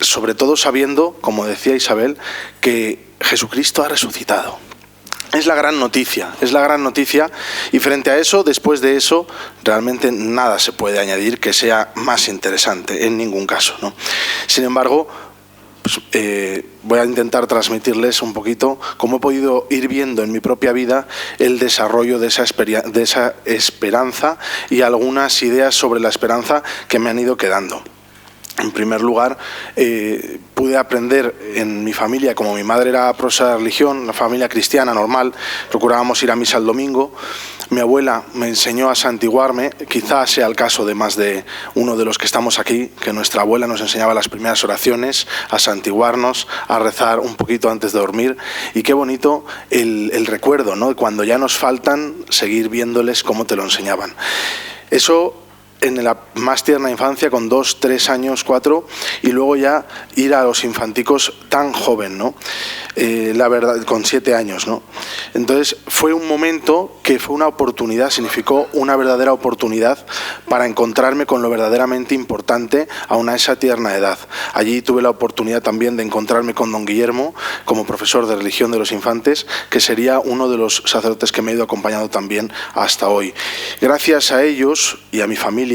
sobre todo sabiendo, como decía Isabel, que Jesucristo ha resucitado. Es la gran noticia y frente a eso, después de eso, realmente nada se puede añadir que sea más interesante, en ningún caso, ¿no? Sin embargo, pues, voy a intentar transmitirles un poquito cómo he podido ir viendo en mi propia vida el desarrollo de esa esperanza y algunas ideas sobre la esperanza que me han ido quedando. En primer lugar, pude aprender en mi familia, como mi madre era profesora de religión, una familia cristiana normal, procurábamos ir a misa el domingo. Mi abuela me enseñó a santiguarme, quizás sea el caso de más de uno de los que estamos aquí, que nuestra abuela nos enseñaba las primeras oraciones, a santiguarnos, a rezar un poquito antes de dormir. Y qué bonito el recuerdo, ¿no? Cuando ya nos faltan, seguir viéndoles cómo te lo enseñaban. Eso en la más tierna infancia, con 2, 3 años, 4, y luego ya ir a los infanticos tan joven, ¿no? La verdad, con 7 años, ¿no? Entonces fue un momento que fue una oportunidad, significó una verdadera oportunidad para encontrarme con lo verdaderamente importante aún a esa tierna edad. Allí tuve la oportunidad también de encontrarme con don Guillermo como profesor de religión de los infantes, que sería uno de los sacerdotes que me ha ido acompañando también hasta hoy. Gracias a ellos y a mi familia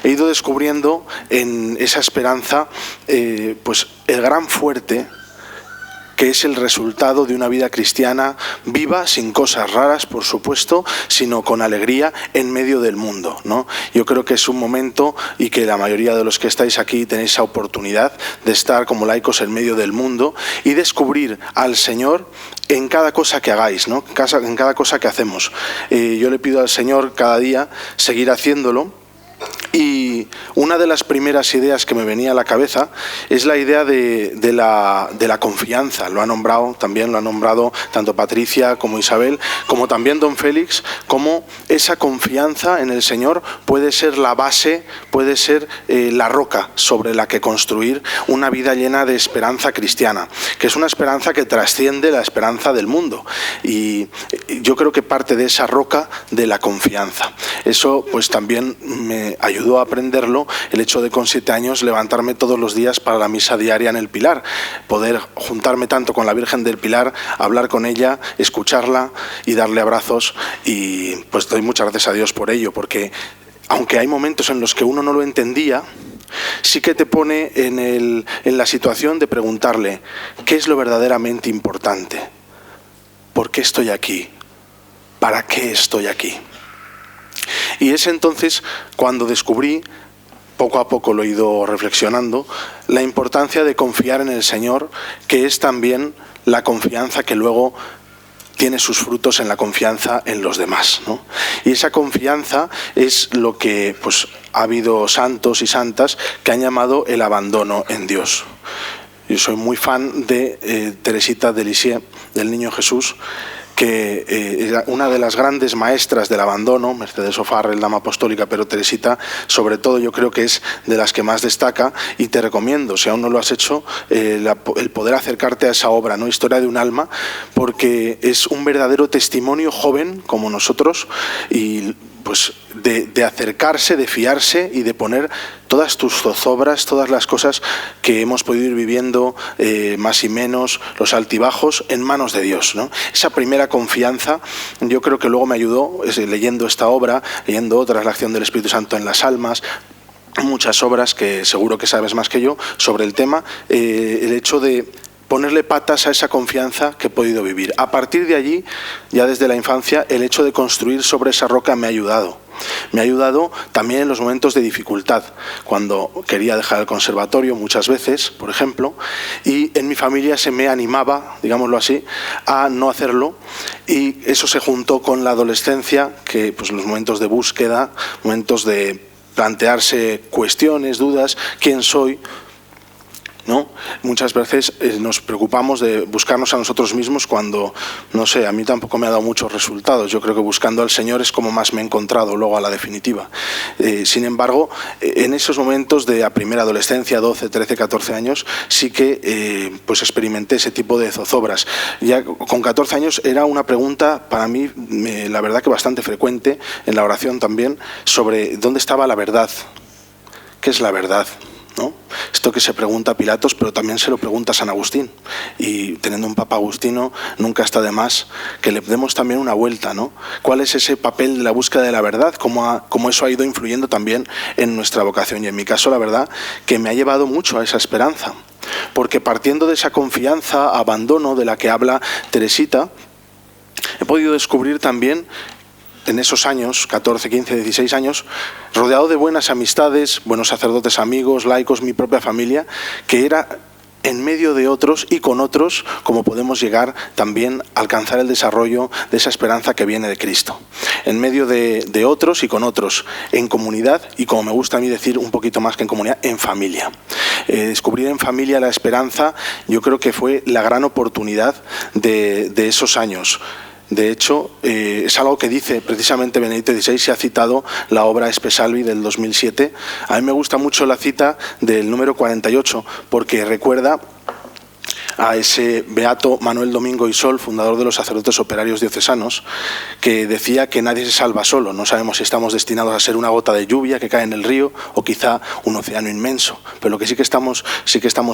he ido descubriendo en esa esperanza pues el gran fuerte que es el resultado de una vida cristiana viva, sin cosas raras, por supuesto, sino con alegría en medio del mundo, ¿no? Yo creo que es un momento, y que la mayoría de los que estáis aquí tenéis esa oportunidad de estar como laicos en medio del mundo y descubrir al Señor en cada cosa que hagáis, ¿no? En cada cosa que hacemos. Yo le pido al Señor cada día seguir haciéndolo. Y una de las primeras ideas que me venía a la cabeza es la idea de la confianza. Lo ha nombrado tanto Patricia como Isabel, como también don Félix, como esa confianza en el Señor puede ser la base, puede ser la roca sobre la que construir una vida llena de esperanza cristiana, que es una esperanza que trasciende la esperanza del mundo. Y yo creo que parte de esa roca de la confianza. Eso pues también me ayudó a aprenderlo el hecho de con 7 años levantarme todos los días para la misa diaria en el Pilar, poder juntarme tanto con la Virgen del Pilar, hablar con ella, escucharla y darle abrazos, y pues doy muchas gracias a Dios por ello, porque aunque hay momentos en los que uno no lo entendía, sí que te pone en la situación de preguntarle ¿qué es lo verdaderamente importante? ¿Por qué estoy aquí? ¿Para qué estoy aquí? Y es entonces cuando descubrí, poco a poco lo he ido reflexionando, la importancia de confiar en el Señor, que es también la confianza que luego tiene sus frutos en la confianza en los demás, ¿no? Y esa confianza es lo que pues ha habido santos y santas que han llamado el abandono en Dios. Yo soy muy fan de Teresita de Lisieux, del Niño Jesús, que era una de las grandes maestras del abandono. Mercedes O'Farrell, dama apostólica, pero Teresita sobre todo yo creo que es de las que más destaca, y te recomiendo, si aún no lo has hecho, el poder acercarte a esa obra, ¿no? Historia de un alma, porque es un verdadero testimonio joven como nosotros, y pues de acercarse, de fiarse y de poner todas tus zozobras, todas las cosas que hemos podido ir viviendo, más y menos, los altibajos, en manos de Dios, ¿no? Esa primera confianza yo creo que luego me ayudó, leyendo esta obra, leyendo otras, la acción del Espíritu Santo en las almas, muchas obras que seguro que sabes más que yo sobre el tema, el hecho de ponerle patas a esa confianza que he podido vivir. A partir de allí, ya desde la infancia, el hecho de construir sobre esa roca me ha ayudado. Me ha ayudado también en los momentos de dificultad, cuando quería dejar el conservatorio muchas veces, por ejemplo, y en mi familia se me animaba, digámoslo así, a no hacerlo, y eso se juntó con la adolescencia, que pues los momentos de búsqueda, momentos de plantearse cuestiones, dudas, ¿quién soy?, ¿no? Muchas veces nos preocupamos de buscarnos a nosotros mismos cuando, no sé, a mí tampoco me ha dado muchos resultados. Yo creo que buscando al Señor es como más me he encontrado luego a la definitiva. Sin embargo, en esos momentos de a primera adolescencia, 12, 13, 14 años, sí que pues experimenté ese tipo de zozobras. Ya con 14 años era una pregunta para mí, la verdad que bastante frecuente, en la oración también, sobre dónde estaba la verdad. ¿Qué es la verdad?, ¿no? Esto que se pregunta a Pilatos, pero también se lo pregunta a San Agustín, y teniendo un Papa Agustino nunca está de más que le demos también una vuelta, ¿no? ¿Cuál es ese papel de la búsqueda de la verdad? ¿Cómo eso ha ido influyendo también en nuestra vocación? Y en mi caso, la verdad que me ha llevado mucho a esa esperanza, porque partiendo de esa confianza, abandono de la que habla Teresita, he podido descubrir también en esos años, 14, 15, 16 años, rodeado de buenas amistades, buenos sacerdotes, amigos, laicos, mi propia familia, que era en medio de otros y con otros como podemos llegar también a alcanzar el desarrollo de esa esperanza que viene de Cristo. En medio de otros y con otros, en comunidad, y como me gusta a mí decir un poquito más que en comunidad, en familia. Descubrir en familia la esperanza, yo creo que fue la gran oportunidad de esos años. De hecho, es algo que dice precisamente Benedicto XVI, se ha citado la obra Espe Salvi del 2007. A mí me gusta mucho la cita del número 48, porque recuerda a ese beato Manuel Domingo y Sol, fundador de los sacerdotes operarios diocesanos, que decía que nadie se salva solo. No sabemos si estamos destinados a ser una gota de lluvia que cae en el río o quizá un océano inmenso, pero lo que sí que estamos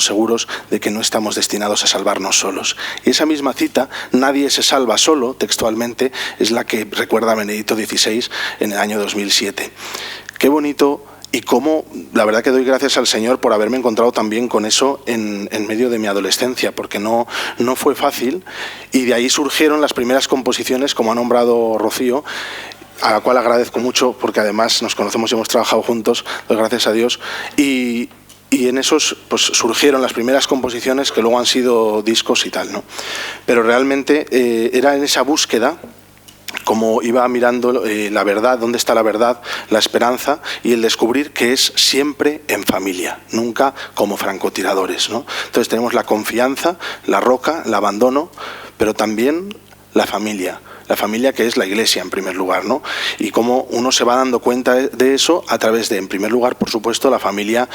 seguros de que no estamos destinados a salvarnos solos. Y esa misma cita, nadie se salva solo, textualmente, es la que recuerda Benedicto XVI en el año 2007. Qué bonito y cómo, la verdad que doy gracias al Señor por haberme encontrado también con eso en medio de mi adolescencia, porque no fue fácil, y de ahí surgieron las primeras composiciones, como ha nombrado Rocío, a la cual agradezco mucho, porque además nos conocemos y hemos trabajado juntos, doy gracias a Dios, y en esos pues surgieron las primeras composiciones que luego han sido discos y tal, ¿no? Pero realmente era en esa búsqueda, como iba mirando la verdad, dónde está la verdad, la esperanza y el descubrir que es siempre en familia, nunca como francotiradores, ¿no? Entonces tenemos la confianza, la roca, el abandono, pero también la familia que es la Iglesia en primer lugar, ¿no? Y cómo uno se va dando cuenta de eso a través de, en primer lugar, por supuesto, la familia,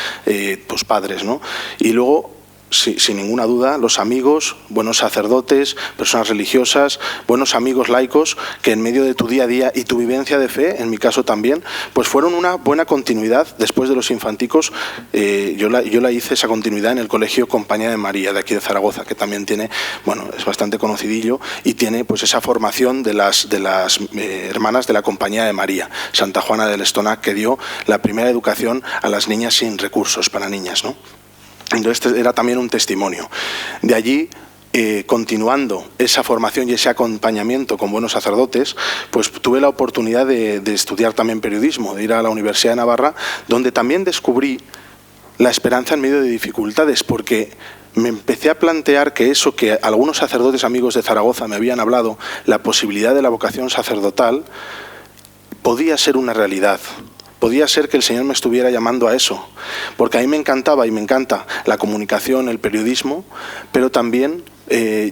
pues padres, ¿no? Y luego, sin ninguna duda, los amigos, buenos sacerdotes, personas religiosas, buenos amigos laicos, que en medio de tu día a día y tu vivencia de fe, en mi caso también, pues fueron una buena continuidad después de los infanticos. Yo la hice esa continuidad en el Colegio Compañía de María, de aquí de Zaragoza, que también tiene, bueno, es bastante conocidillo, y tiene pues esa formación de las hermanas de la Compañía de María, Santa Juana del Estonac, que dio la primera educación a las niñas sin recursos para niñas, ¿no? Entonces era también un testimonio. De allí, continuando esa formación y ese acompañamiento con buenos sacerdotes, pues tuve la oportunidad de estudiar también periodismo, de ir a la Universidad de Navarra, donde también descubrí la esperanza en medio de dificultades, porque me empecé a plantear que eso que algunos sacerdotes amigos de Zaragoza me habían hablado, la posibilidad de la vocación sacerdotal, podía ser una realidad. Podía ser que el Señor me estuviera llamando a eso, porque a mí me encantaba y me encanta la comunicación, el periodismo, pero también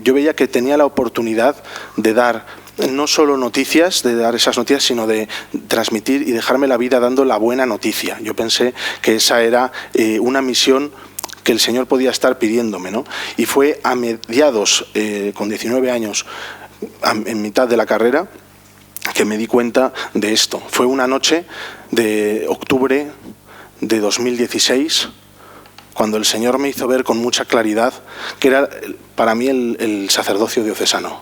yo veía que tenía la oportunidad de dar no solo noticias, de dar esas noticias, sino de transmitir y dejarme la vida dando la buena noticia. Yo pensé que esa era una misión que el Señor podía estar pidiéndome, ¿no? Y fue a mediados, con 19 años, en mitad de la carrera, que me di cuenta de esto. Fue una noche de octubre de 2016, cuando el Señor me hizo ver con mucha claridad que era para mí el sacerdocio diocesano.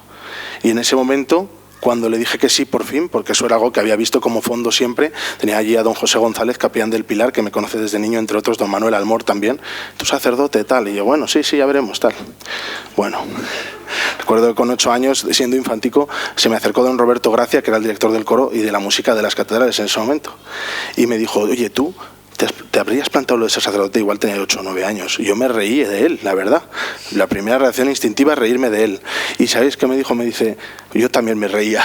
Y en ese momento, cuando le dije que sí por fin, porque eso era algo que había visto como fondo siempre, tenía allí a don José González, capellán del Pilar, que me conoce desde niño, entre otros, don Manuel Almor también, tu sacerdote, tal, y yo, bueno, sí, ya veremos, tal. Bueno, recuerdo que con 8 años, siendo infantico, se me acercó don Roberto Gracia, que era el director del coro y de la música de las catedrales en ese momento, y me dijo, oye, tú te habrías plantado lo de ser sacerdote, igual tenía 8 o 9 años. Y yo me reí de él, la verdad. La primera reacción instintiva es reírme de él. ¿Y sabéis qué me dijo? Me dice, yo también me reía.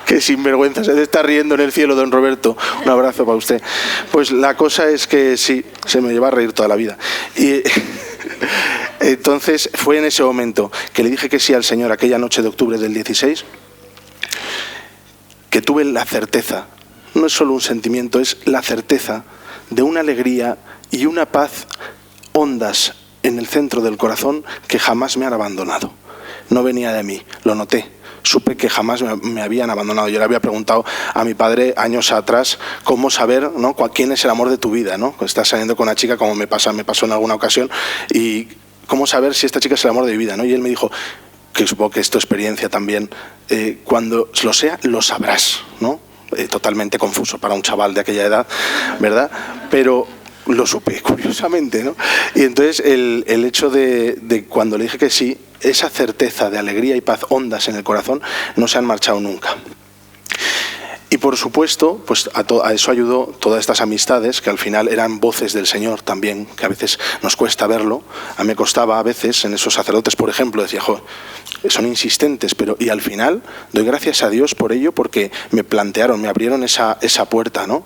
Qué sinvergüenza, se está riendo en el cielo, don Roberto. Un abrazo para usted. Pues la cosa es que sí, se me lleva a reír toda la vida. Y entonces fue en ese momento que le dije que sí al Señor, aquella noche de octubre del 16, que tuve la certeza, no es solo un sentimiento, es la certeza de una alegría y una paz hondas en el centro del corazón que jamás me han abandonado. No venía de mí, lo noté. Supe que jamás me habían abandonado. Yo le había preguntado a mi padre años atrás cómo saber, ¿no?, quién es el amor de tu vida, ¿no? Estás saliendo con una chica, como me pasó en alguna ocasión, y cómo saber si esta chica es el amor de mi vida, ¿no? Y él me dijo, que supongo que es tu experiencia también, cuando lo sea, lo sabrás, ¿no? Totalmente confuso para un chaval de aquella edad, ¿verdad? Pero lo supe, curiosamente, ¿no? Y entonces el hecho de cuando le dije que sí, esa certeza de alegría y paz hondas en el corazón no se han marchado nunca. Y por supuesto, pues a eso ayudó todas estas amistades, que al final eran voces del Señor también, que a veces nos cuesta verlo. A mí me costaba a veces, en esos sacerdotes, por ejemplo, decía, son insistentes, y al final doy gracias a Dios por ello, porque me abrieron esa puerta, ¿no?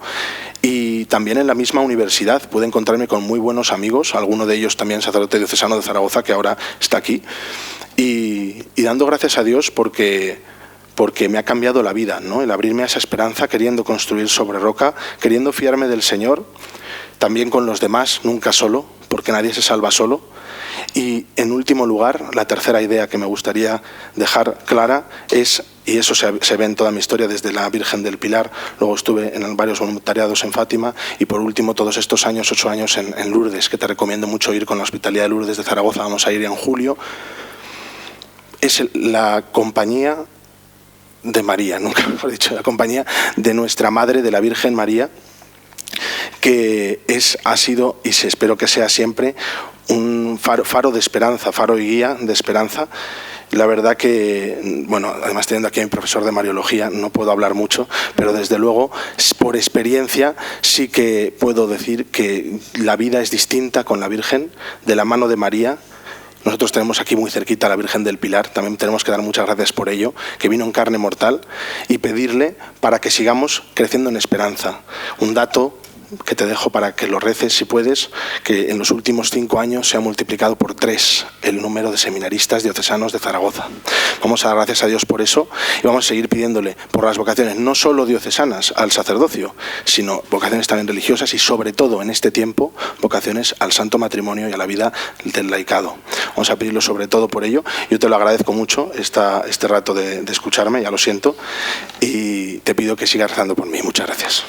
Y también en la misma universidad pude encontrarme con muy buenos amigos, alguno de ellos también sacerdote diocesano de Zaragoza, que ahora está aquí, y dando gracias a Dios porque me ha cambiado la vida, ¿no? El abrirme a esa esperanza, queriendo construir sobre roca, queriendo fiarme del Señor, también con los demás, nunca solo, porque nadie se salva solo. Y en último lugar, la tercera idea que me gustaría dejar clara es, y eso se ve en toda mi historia desde la Virgen del Pilar, luego estuve en varios voluntariados en Fátima, y por último todos estos años, 8 años en Lourdes, que te recomiendo mucho ir con la Hospitalidad de Lourdes de Zaragoza, vamos a ir en julio. Es la compañía de María, nunca mejor dicho, la compañía de nuestra Madre, de la Virgen María, que ha sido y espero que sea siempre un faro de esperanza, faro y guía de esperanza. La verdad que, bueno, además teniendo aquí a mi profesor de Mariología, no puedo hablar mucho, pero desde luego, por experiencia, sí que puedo decir que la vida es distinta con la Virgen, de la mano de María. Nosotros tenemos aquí muy cerquita a la Virgen del Pilar, también tenemos que dar muchas gracias por ello, que vino en carne mortal, y pedirle para que sigamos creciendo en esperanza. Un dato que te dejo para que lo reces si puedes, que en los últimos 5 años se ha multiplicado por 3 el número de seminaristas diocesanos de Zaragoza. Vamos a dar gracias a Dios por eso y vamos a seguir pidiéndole por las vocaciones, no solo diocesanas al sacerdocio, sino vocaciones también religiosas y sobre todo en este tiempo, vocaciones al santo matrimonio y a la vida del laicado. Vamos a pedirlo sobre todo por ello. Yo te lo agradezco mucho este rato de escucharme, ya lo siento, y te pido que sigas rezando por mí. Muchas gracias.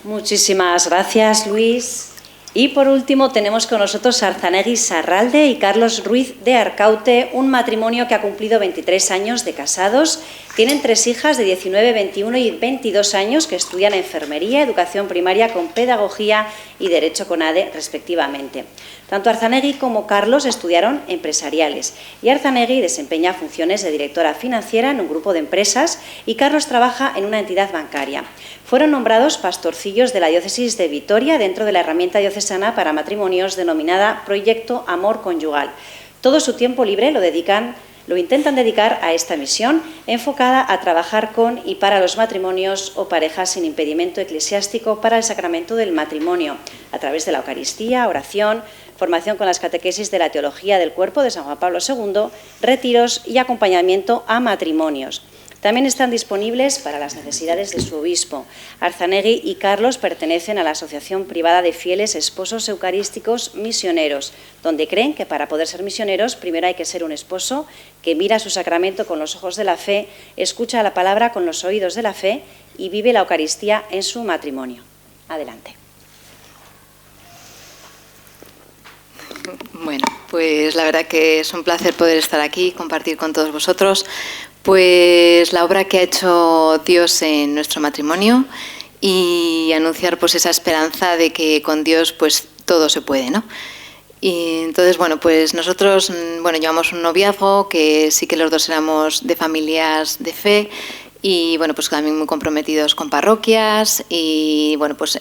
Muchísimas gracias, Luis. Y por último tenemos con nosotros a Arzanegui Sarralde y Carlos Ruiz de Arcaute, un matrimonio que ha cumplido 23 años de casados. Tienen 3 hijas de 19, 21 y 22 años que estudian enfermería, educación primaria con pedagogía y derecho con ADE respectivamente. Tanto Arzanegui como Carlos estudiaron empresariales y Arzanegui desempeña funciones de directora financiera en un grupo de empresas y Carlos trabaja en una entidad bancaria. Fueron nombrados pastorcillos de la diócesis de Vitoria dentro de la herramienta diocesana para matrimonios denominada Proyecto Amor Conyugal. Todo su tiempo libre lo intentan dedicar a esta misión enfocada a trabajar con y para los matrimonios o parejas sin impedimento eclesiástico para el sacramento del matrimonio, a través de la Eucaristía, oración, formación con las catequesis de la teología del cuerpo de San Juan Pablo II, retiros y acompañamiento a matrimonios. También están disponibles para las necesidades de su obispo. Arzanegui y Carlos pertenecen a la Asociación Privada de Fieles Esposos Eucarísticos Misioneros, donde creen que para poder ser misioneros primero hay que ser un esposo que mira su sacramento con los ojos de la fe, escucha la palabra con los oídos de la fe y vive la Eucaristía en su matrimonio. Adelante. Bueno, pues la verdad que es un placer poder estar aquí, compartir con todos vosotros pues la obra que ha hecho Dios en nuestro matrimonio y anunciar pues esa esperanza de que con Dios pues todo se puede, ¿no? Y entonces, bueno, pues nosotros llevamos un noviazgo que sí que los dos éramos de familias de fe y bueno, pues también muy comprometidos con parroquias y bueno, pues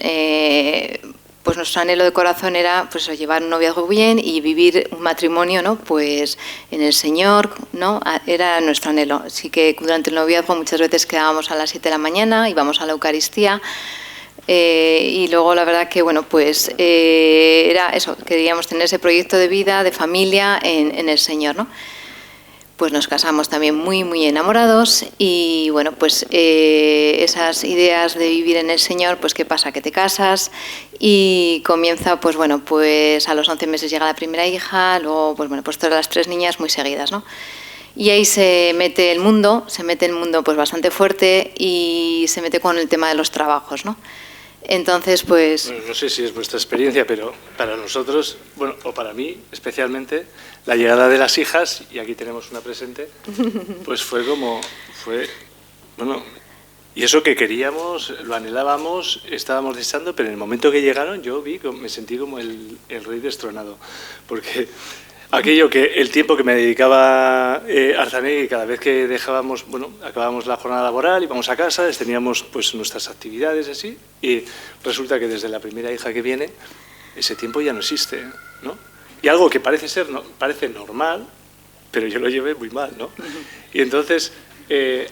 nuestro anhelo de corazón era pues llevar un noviazgo bien y vivir un matrimonio, ¿no? Pues en el Señor, ¿no? Era nuestro anhelo. Así que durante el noviazgo muchas veces quedábamos a las 7 de la mañana, íbamos a la Eucaristía y luego la verdad que bueno, pues era eso, queríamos tener ese proyecto de vida, de familia en el Señor, ¿no? Pues nos casamos también muy, muy enamorados y bueno, pues esas ideas de vivir en el Señor, pues ¿qué pasa? Que te casas y comienza, pues bueno, pues a los 11 meses llega la primera hija, luego pues bueno, pues todas las 3 niñas muy seguidas, ¿no? Y ahí se mete el mundo pues bastante fuerte y se mete con el tema de los trabajos, ¿no? Entonces, pues... Bueno, no sé si es vuestra experiencia, pero para nosotros, bueno, o para mí especialmente, la llegada de las hijas, y aquí tenemos una presente, pues fue, bueno, y eso que queríamos, lo anhelábamos, estábamos deseando, pero en el momento que llegaron yo me sentí como el rey destronado, porque aquello que el tiempo que me dedicaba Arzanegui, cada vez que acabábamos la jornada laboral, íbamos a casa, teníamos pues nuestras actividades así, y resulta que desde la primera hija que viene, ese tiempo ya no existe, ¿no? Y algo que parece normal, pero yo lo llevé muy mal, ¿no? Y entonces,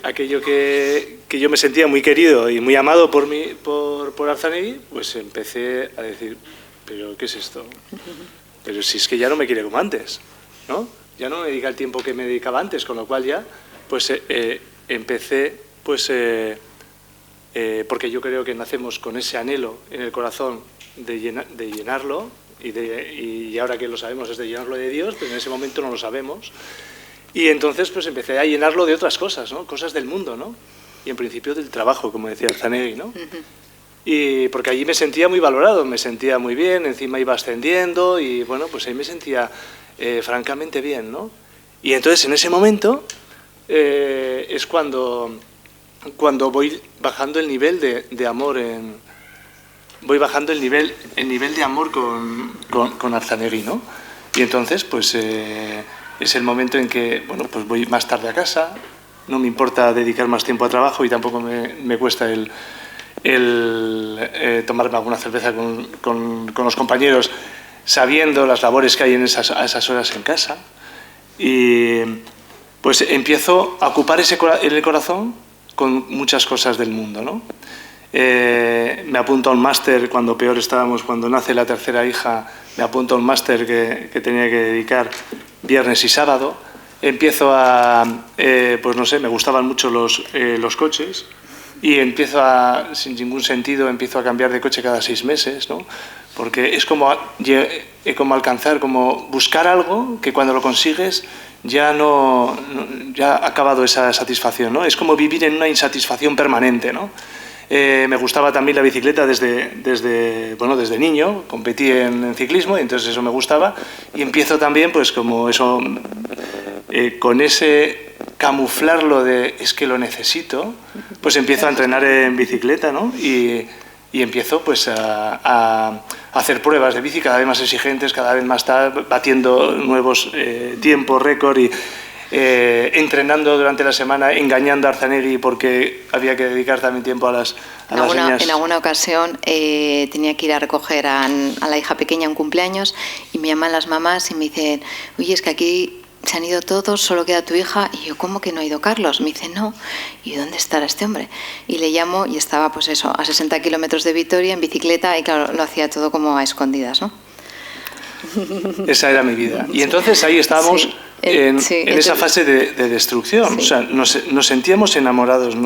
aquello que yo me sentía muy querido y muy amado por Arzanegui, pues empecé a decir, ¿pero qué es esto? Pero si es que ya no me quiere como antes, ¿no? Ya no me dedica el tiempo que me dedicaba antes, con lo cual ya, pues empecé, pues, porque yo creo que nacemos con ese anhelo en el corazón de llenarlo, y ahora que lo sabemos es de llenarlo de Dios, pero en ese momento no lo sabemos. Y entonces pues empecé a llenarlo de otras cosas, ¿no? Cosas del mundo, ¿no? Y en principio del trabajo, como decía Arzanegui, ¿no? Y porque allí me sentía muy valorado, me sentía muy bien, encima iba ascendiendo y bueno, pues ahí me sentía francamente bien, ¿no? Y entonces en ese momento es cuando voy bajando el nivel de amor voy bajando el nivel de amor con Arzanegui, ¿no? Y entonces pues es el momento en que, bueno, pues voy más tarde a casa, no me importa dedicar más tiempo a trabajo y tampoco me cuesta tomarme alguna cerveza con los compañeros, sabiendo las labores que hay a esas horas en casa. Y pues empiezo a ocupar el corazón con muchas cosas del mundo, ¿no? Me apunto a un máster cuando peor estábamos, cuando nace la tercera hija, me apunto a un máster que tenía que dedicar viernes y sábado. Empiezo pues no sé, me gustaban mucho los coches y sin ningún sentido, empiezo a cambiar de coche cada 6 meses, ¿no? Porque es como alcanzar, como buscar algo que cuando lo consigues ya ha acabado esa satisfacción, ¿no? Es como vivir en una insatisfacción permanente, ¿no? Me gustaba también la bicicleta desde niño, competí en ciclismo y entonces eso me gustaba y empiezo también pues como eso, con ese camuflarlo de es que lo necesito, pues empiezo a entrenar en bicicleta, ¿no? Y empiezo pues a hacer pruebas de bici cada vez más exigentes, cada vez más batiendo nuevos tiempos, récord y entrenando durante la semana, engañando a Arzanegui porque había que dedicar también tiempo a las niñas. En alguna ocasión tenía que ir a recoger a la hija pequeña un cumpleaños y me llaman las mamás y me dicen, oye, es que aquí se han ido todos, solo queda tu hija. Y yo, ¿cómo que no ha ido Carlos? Me dice, no. ¿Y dónde estará este hombre? Y le llamo y estaba pues eso, a 60 kilómetros de Vitoria en bicicleta y claro, lo hacía todo como a escondidas, ¿no? Esa era mi vida. Y entonces ahí estábamos en esa fase de destrucción. Sí. O sea, nos sentíamos enamorados,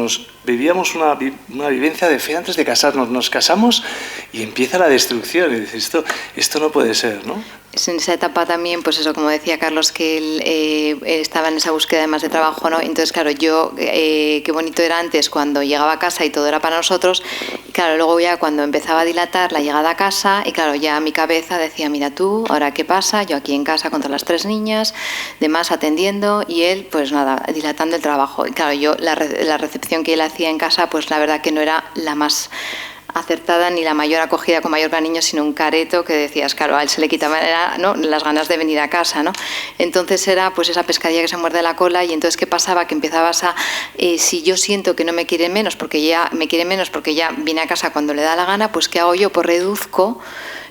vivíamos una vivencia de fe antes de casarnos. Nos casamos y empieza la destrucción. Y dices, esto no puede ser, ¿no? Es en esa etapa también, pues eso, como decía Carlos, que él estaba en esa búsqueda además de trabajo, ¿no? Entonces, claro, yo, qué bonito era antes cuando llegaba a casa y todo era para nosotros. Y claro, luego ya cuando empezaba a dilatar la llegada a casa, y claro, ya mi cabeza decía, mira tú, ahora qué pasa, yo aquí en casa con todas las 3 niñas, demás atendiendo, y él, pues nada, dilatando el trabajo. Y claro, yo, la recepción que él hacía en casa, pues la verdad que no era la más acertada ni la mayor acogida con mayor cariño, sino un careto que decías, claro, a él se le quitaban, ¿no?, las ganas de venir a casa, ¿no? Entonces era pues esa pescadilla que se muerde la cola. Y entonces ¿qué pasaba? Que empezabas si yo siento que no me quiere menos porque ya me quiere menos porque ya viene a casa cuando le da la gana, pues ¿qué hago yo? Pues reduzco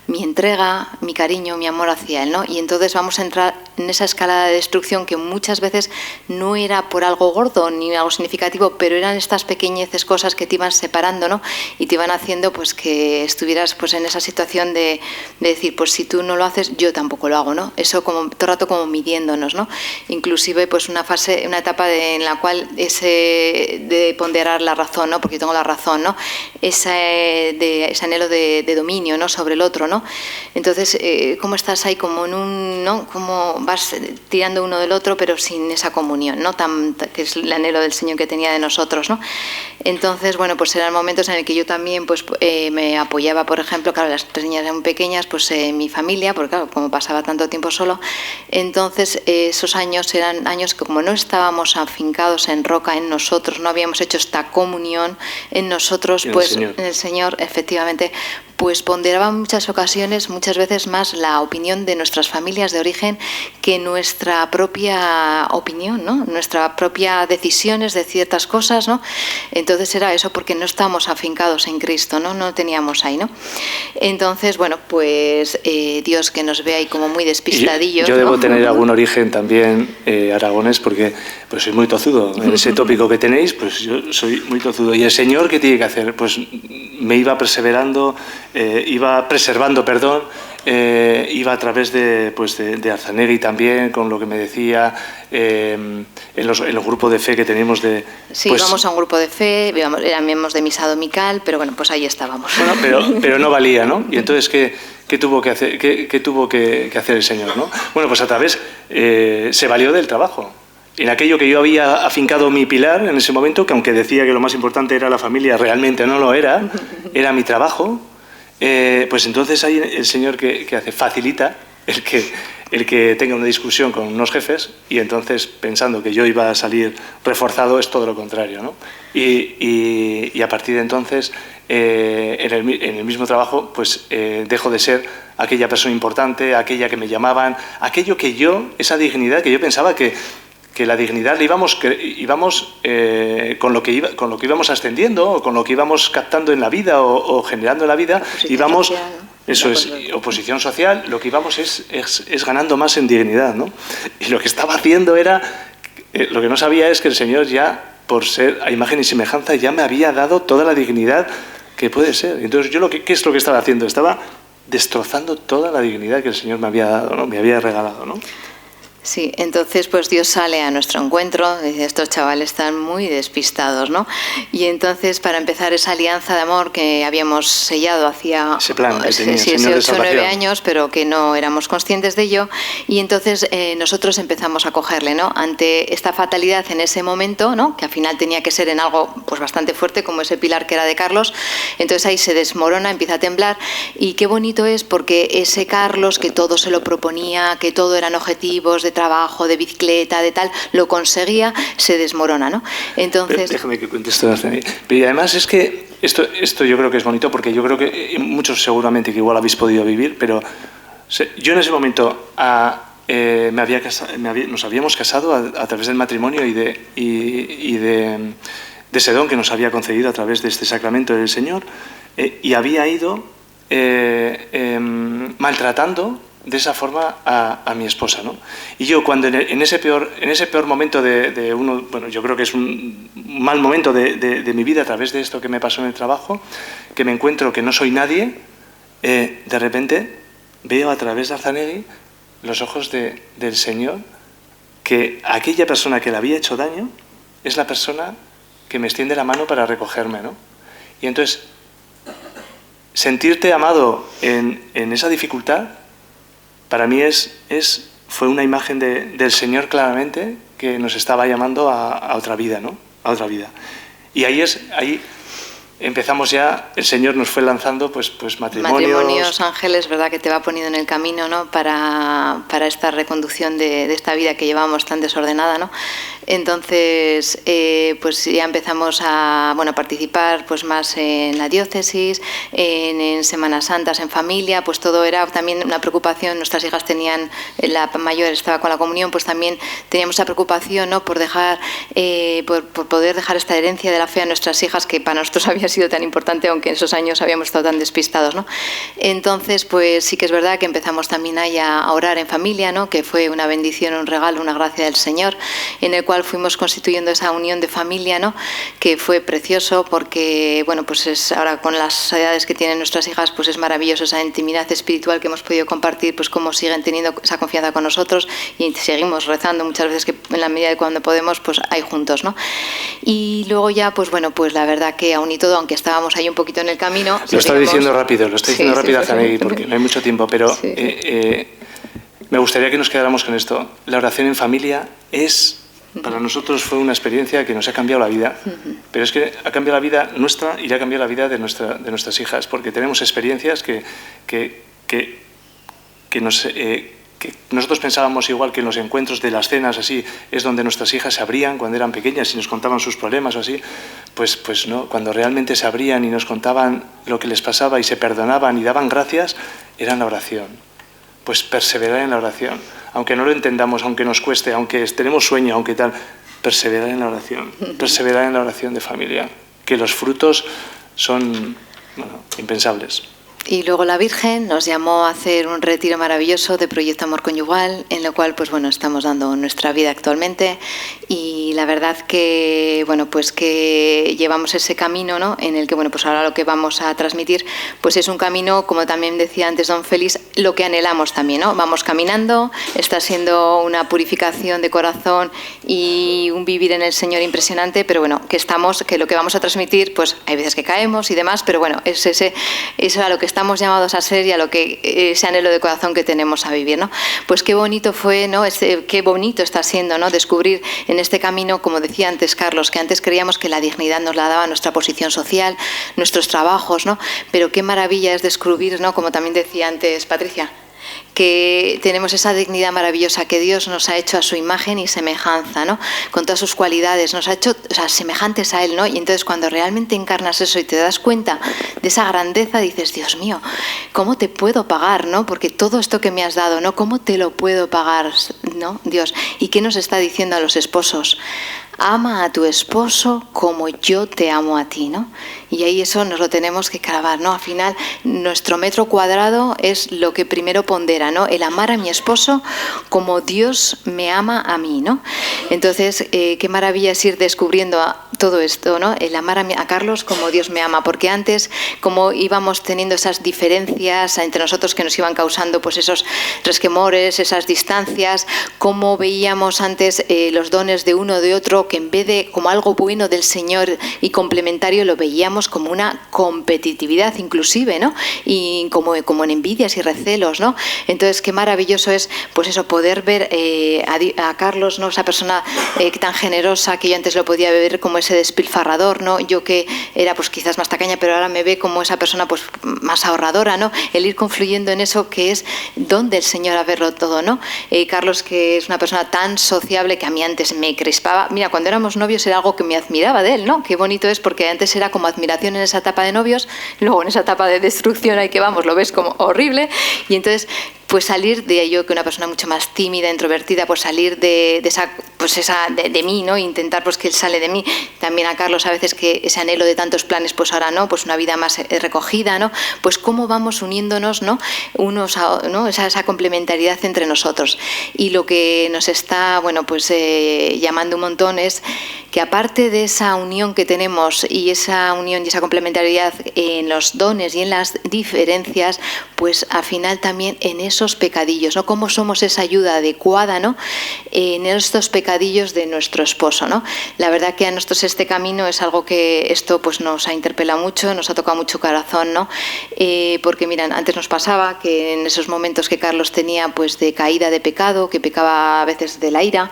mi entrega, mi cariño, mi amor hacia él, ¿no? Y entonces vamos a entrar en esa escalada de destrucción que muchas veces no era por algo gordo ni algo significativo, pero eran estas pequeñeces, cosas que te iban separando, ¿no? Y te iban haciendo pues que estuvieras pues en esa situación de decir, pues si tú no lo haces, yo tampoco lo hago, ¿no? Eso como todo el rato como midiéndonos, ¿no? Inclusive pues una etapa en la cual de ponderar la razón, ¿no? Porque yo tengo la razón, ¿no? Ese anhelo de dominio, ¿no?, sobre el otro, ¿no? Entonces, ¿cómo estás ahí como en un, ¿no?, como vas tirando uno del otro, pero sin esa comunión, ¿no?, que es el anhelo del Señor que tenía de nosotros, ¿no? Entonces, bueno, pues eran momentos en el que yo también pues me apoyaba, por ejemplo, claro, las 3 niñas eran muy pequeñas, pues mi familia, porque claro, como pasaba tanto tiempo solo, entonces esos años eran años que como no estábamos afincados en roca, en nosotros, no habíamos hecho esta comunión en nosotros, pues en el Señor, efectivamente, pues ponderaba en muchas ocasiones, muchas veces más la opinión de nuestras familias de origen que nuestra propia opinión, ¿no?, nuestra propia decisiones de ciertas cosas, ¿no? Entonces era eso porque no estábamos afincados en Cristo, ¿no? No teníamos ahí, ¿no? Entonces, bueno, pues Dios que nos ve ahí como muy despistadillos. Yo debo tener algún origen también aragonés porque pues soy muy tozudo. En ese tópico que tenéis, pues yo soy muy tozudo. ¿Y el Señor qué tiene que hacer? Pues me iba preservando, iba a través de Arzanegui también, con lo que me decía, en los grupos de fe que teníamos de... Sí, íbamos a un grupo de fe, eran miembros de misa dominical, pero bueno, pues ahí estábamos. Bueno, pero no valía, ¿no? Y entonces, ¿qué tuvo que hacer el Señor, ¿no? Bueno, pues a través, se valió del trabajo. en aquello que yo había afincado mi pilar en ese momento, que aunque decía que lo más importante era la familia, realmente no lo era, era mi trabajo, pues entonces ahí el Señor que hace, facilita el que tenga una discusión con unos jefes, y entonces pensando que yo iba a salir reforzado, es todo lo contrario, ¿no? Y a partir de entonces, en el mismo trabajo, pues dejo de ser aquella persona importante, aquella que me llamaban, aquello que yo, esa dignidad que yo pensaba que la dignidad le íbamos con lo que íbamos ascendiendo, o con lo que íbamos captando en la vida, o generando en la vida, íbamos... Eso es, oposición social, lo que íbamos es ganando más en dignidad, ¿no? Y lo que estaba haciendo era, lo que no sabía es que el Señor ya, por ser a imagen y semejanza, ya me había dado toda la dignidad que puede ser. Entonces yo ¿qué es lo que estaba haciendo? Estaba destrozando toda la dignidad que el Señor me había dado, ¿no? Me había regalado, ¿no? Sí, entonces pues Dios sale a nuestro encuentro, dice, estos chavales están muy despistados, ¿no? Y entonces, para empezar esa alianza de amor que habíamos sellado hacía ese plan que tenía, sí, 8 o 9 años, pero que no éramos conscientes de ello, y entonces nosotros empezamos a cogerle, ¿no? Ante esta fatalidad en ese momento, ¿no? Que al final tenía que ser en algo pues bastante fuerte, como ese pilar que era de Carlos, entonces ahí se desmorona, empieza a temblar, y qué bonito es porque ese Carlos que todo se lo proponía, que todo eran objetivos de trabajo, de bicicleta, de tal, lo conseguía, se desmorona, ¿no? Entonces... Pero déjame que cuente esto. Pero además es que esto yo creo que es bonito, porque yo creo que muchos seguramente que igual habéis podido vivir, pero yo en ese momento nos habíamos casado a través del matrimonio y de ese don que nos había concedido a través de este sacramento del Señor, y había ido maltratando de esa forma a mi esposa, ¿no? Y yo cuando en ese peor momento de uno, bueno, yo creo que es un mal momento de mi vida a través de esto que me pasó en el trabajo, que me encuentro que no soy nadie, de repente veo a través de Arzanegui los ojos del Señor, que aquella persona que le había hecho daño es la persona que me extiende la mano para recogerme, ¿no? Y entonces, sentirte amado en esa dificultad, para mí fue una imagen del Señor claramente, que nos estaba llamando a otra vida, ¿no? A otra vida. Y ahí empezamos ya, el Señor nos fue lanzando pues matrimonios, ángeles, ¿verdad? Que te va poniendo en el camino, ¿no? Para esta reconducción de esta vida que llevamos tan desordenada, ¿no? Entonces, pues ya empezamos a participar pues más en la diócesis, en Semanas Santas, en familia, pues todo era también una preocupación. Nuestras hijas tenían, la mayor estaba con la comunión, pues también teníamos esa preocupación, ¿no? Por poder dejar esta herencia de la fe a nuestras hijas, que para nosotros había sido tan importante, aunque en esos años habíamos estado tan despistados, ¿no? Entonces, pues sí que es verdad que empezamos también ahí a orar en familia, ¿no? Que fue una bendición, un regalo, una gracia del Señor, en el cual fuimos constituyendo esa unión de familia, ¿no? Que fue precioso, porque pues ahora con las edades que tienen nuestras hijas, pues es maravilloso esa intimidad espiritual que hemos podido compartir, pues cómo siguen teniendo esa confianza con nosotros, y seguimos rezando muchas veces, que en la medida de cuando podemos, pues ahí juntos, ¿no? Y luego ya, pues la verdad que aún y todo, aunque estábamos ahí un poquito en el camino... Lo estoy diciendo rápido, Arzanegui, porque no hay mucho tiempo, pero sí. Me gustaría que nos quedáramos con esto. La oración en familia para nosotros fue una experiencia que nos ha cambiado la vida, pero es que ha cambiado la vida nuestra y ya ha cambiado la vida de nuestras hijas, porque tenemos experiencias que nosotros pensábamos igual que en los encuentros de las cenas, así, es donde nuestras hijas se abrían cuando eran pequeñas y nos contaban sus problemas o así, pues no, cuando realmente se abrían y nos contaban lo que les pasaba y se perdonaban y daban gracias, era en la oración. Pues perseverar en la oración, aunque no lo entendamos, aunque nos cueste, aunque tenemos sueño, aunque tal, perseverar en la oración de familia, que los frutos son impensables. Y luego la Virgen nos llamó a hacer un retiro maravilloso de Proyecto Amor Conyugal, en lo cual estamos dando nuestra vida actualmente, y la verdad que, bueno, pues que llevamos ese camino, ¿no? En el que, bueno, pues ahora lo que vamos a transmitir, pues es un camino, como también decía antes don Félix, lo que anhelamos también, ¿no? Vamos caminando, está siendo una purificación de corazón y un vivir en el Señor impresionante, pero bueno, que lo que vamos a transmitir, pues hay veces que caemos y demás, pero bueno, es a lo que estamos llamados a ser y a lo que ese anhelo de corazón que tenemos a vivir, ¿no? Pues qué bonito fue, ¿no? Qué bonito está siendo, ¿no? Descubrir en este camino, como decía antes Carlos, que antes creíamos que la dignidad nos la daba nuestra posición social, nuestros trabajos, ¿no? Pero qué maravilla es descubrir, ¿no? Como también decía antes Patricia, que tenemos esa dignidad maravillosa que Dios nos ha hecho a su imagen y semejanza, ¿no? Con todas sus cualidades, nos ha hecho, o sea, semejantes a Él, ¿no? Y entonces cuando realmente encarnas eso y te das cuenta de esa grandeza, dices, Dios mío, ¿cómo te puedo pagar, no? Porque todo esto que me has dado, ¿no? ¿Cómo te lo puedo pagar, no? Dios. ¿Y qué nos está diciendo a los esposos? Ama a tu esposo como yo te amo a ti, ¿no? Y ahí eso nos lo tenemos que clavar, ¿no? Al final, nuestro metro cuadrado es lo que primero pondera, ¿no? El amar a mi esposo como Dios me ama a mí, ¿no? Entonces, qué maravilla es ir descubriendo todo esto, ¿no? El amar a Carlos como Dios me ama, porque antes, como íbamos teniendo esas diferencias entre nosotros que nos iban causando pues esos resquemores, esas distancias, cómo veíamos antes los dones de uno o de otro, que en vez de como algo bueno del Señor y complementario, lo veíamos como una competitividad inclusive, ¿no? Y como en envidias y recelos, ¿no? Entonces, qué maravilloso es, pues eso, poder ver a Carlos, ¿no? Esa persona tan generosa que yo antes lo podía ver como ese despilfarrador, ¿no? Yo que era pues quizás más tacaña, pero ahora me ve como esa persona pues más ahorradora, ¿no? El ir confluyendo en eso que es don del Señor a verlo todo, ¿no? Carlos, que es una persona tan sociable que a mí antes me crispaba. Mira, cuando éramos novios era algo que me admiraba de él, ¿no? Qué bonito es, porque antes era como admiración en esa etapa de novios, luego en esa etapa de destrucción ahí que vamos, lo ves como horrible, y entonces pues salir de yo, que una persona mucho más tímida, introvertida, pues salir de mí, ¿no? Intentar pues que él sale de mí. También a Carlos a veces que ese anhelo de tantos planes, pues ahora no, pues una vida más recogida, ¿no? Pues cómo vamos uniéndonos, ¿no? Unos a, ¿no? Esa complementariedad entre nosotros. Y lo que nos está, bueno, pues llamando un montón es que aparte de esa unión que tenemos y esa unión y esa complementariedad en los dones y en las diferencias, pues al final también en esos pecadillos, ¿no? Cómo somos esa ayuda adecuada, ¿no? En estos pecadillos de nuestro esposo, ¿no? La verdad que a nosotros este camino es algo que esto pues nos ha interpelado mucho, nos ha tocado mucho corazón, ¿no? Porque miran, antes nos pasaba que en esos momentos que Carlos tenía pues de caída de pecado, que pecaba a veces de la ira,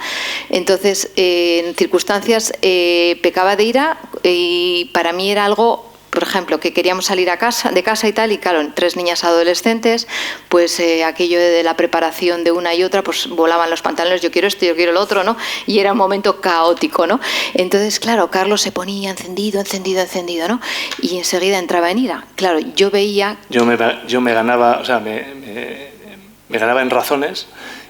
entonces en circunstancias pecaba de ira y para mí era algo, por ejemplo, que queríamos salir de casa y tal, y claro, 3 niñas adolescentes, pues aquello de la preparación de una y otra, pues volaban los pantalones, yo quiero esto, yo quiero lo otro, ¿no? Y era un momento caótico, ¿no? Entonces, claro, Carlos se ponía encendido, ¿no? Y enseguida entraba en ira. Claro, yo veía... Yo me ganaba, o sea, me ganaba en razones,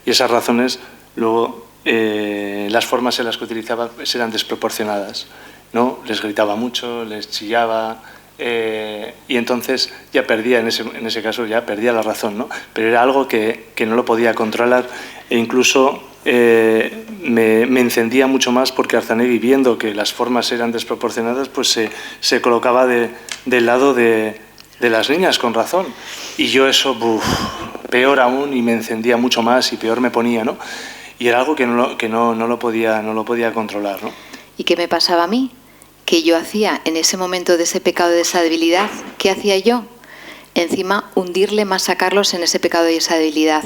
y esas razones luego las formas en las que utilizaba pues, eran desproporcionadas, ¿no? Les gritaba mucho, les chillaba, y entonces ya perdía, en ese caso ya perdía la razón, ¿no? Pero era algo que no lo podía controlar, e incluso me encendía mucho más porque Arzanevi, viendo que las formas eran desproporcionadas, pues se colocaba del lado de las niñas con razón, y yo eso, peor aún, y me encendía mucho más y peor me ponía, ¿no? Y era algo que no lo podía controlar, ¿no? ¿Y qué me pasaba a mí? Que yo hacía en ese momento de ese pecado de esa debilidad, ¿qué hacía yo? Encima, hundirle más a Carlos en ese pecado y esa debilidad.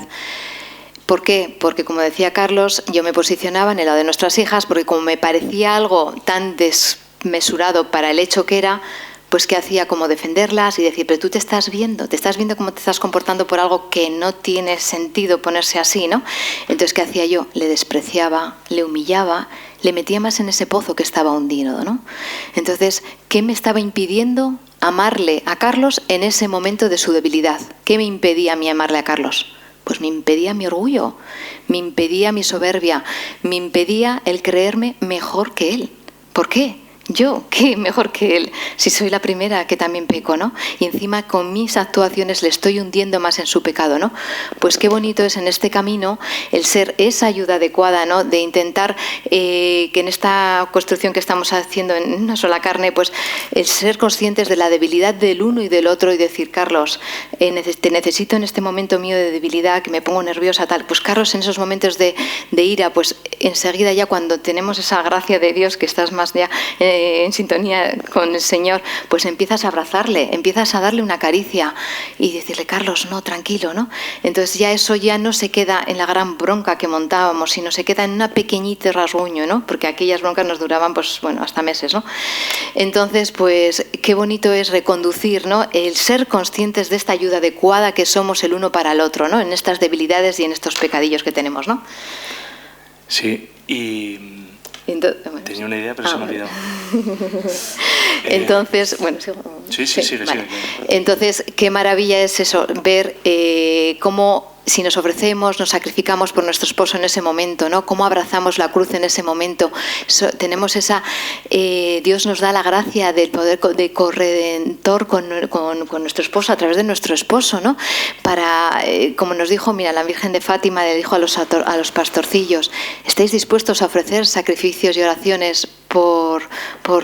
¿Por qué? Porque, como decía Carlos, yo me posicionaba en el lado de nuestras hijas, porque como me parecía algo tan desmesurado para el hecho que era, pues que hacía como defenderlas y decir, pero tú te estás viendo cómo te estás comportando por algo que no tiene sentido ponerse así, ¿no? Entonces, ¿qué hacía yo? Le despreciaba, le humillaba, le metía más en ese pozo que estaba hundido, ¿no? Entonces, ¿qué me estaba impidiendo amarle a Carlos en ese momento de su debilidad? ¿Qué me impedía a mí amarle a Carlos? Pues me impedía mi orgullo, me impedía mi soberbia, me impedía el creerme mejor que él. ¿Por qué? Yo, ¿qué mejor que él? Si soy la primera que también peco, ¿no? Y encima con mis actuaciones le estoy hundiendo más en su pecado, ¿no? Pues qué bonito es en este camino el ser esa ayuda adecuada, ¿no? De intentar que en esta construcción que estamos haciendo en una sola carne, pues el ser conscientes de la debilidad del uno y del otro y decir, Carlos, te necesito en este momento mío de debilidad, que me pongo nerviosa, tal. Pues Carlos, en esos momentos de ira, pues enseguida ya cuando tenemos esa gracia de Dios, que estás más ya en sintonía con el Señor, pues empiezas a abrazarle, empiezas a darle una caricia y decirle, Carlos, no, tranquilo, ¿no? Entonces ya eso ya no se queda en la gran bronca que montábamos, sino se queda en una pequeñita rasguño, ¿no? Porque aquellas broncas nos duraban, pues bueno, hasta meses, ¿no? Entonces, pues qué bonito es reconducir, ¿no? El ser conscientes de esta ayuda adecuada que somos el uno para el otro, ¿no? En estas debilidades y en estos pecadillos que tenemos, ¿no? Sí, y entonces, bueno, tenía una idea, pero se me ha olvidado. Entonces, bueno, sigo. Sí, vale. Entonces, qué maravilla es eso, ver cómo si nos ofrecemos, nos sacrificamos por nuestro esposo en ese momento, ¿no? Cómo abrazamos la cruz en ese momento. Tenemos esa, Dios nos da la gracia del poder de corredentor con nuestro esposo, a través de nuestro esposo, ¿no? Para, como nos dijo, mira, la Virgen de Fátima le dijo a los pastorcillos, ¿estáis dispuestos a ofrecer sacrificios y oraciones por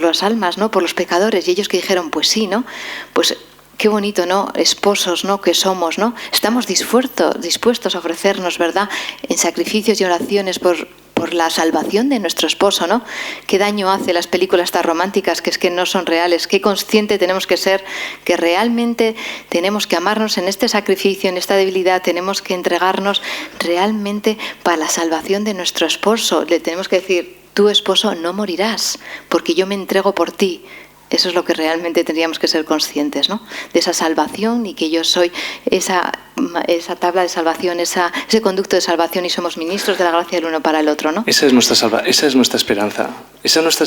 las almas, ¿no? Por los pecadores? Y ellos que dijeron, pues sí, ¿no? Pues qué bonito, ¿no? Esposos, ¿no? Que somos, ¿no? Estamos dispuestos a ofrecernos, ¿verdad? En sacrificios y oraciones por la salvación de nuestro esposo, ¿no? Qué daño hace las películas tan románticas que es que no son reales. Qué consciente tenemos que ser que realmente tenemos que amarnos en este sacrificio, en esta debilidad, tenemos que entregarnos realmente para la salvación de nuestro esposo. Le tenemos que decir, tu esposo no morirás porque yo me entrego por ti. Eso es lo que realmente tendríamos que ser conscientes, ¿no? De esa salvación y que yo soy esa tabla de salvación, ese conducto de salvación y somos ministros de la gracia del uno para el otro, ¿no? Esa es nuestra esperanza. Esa es nuestra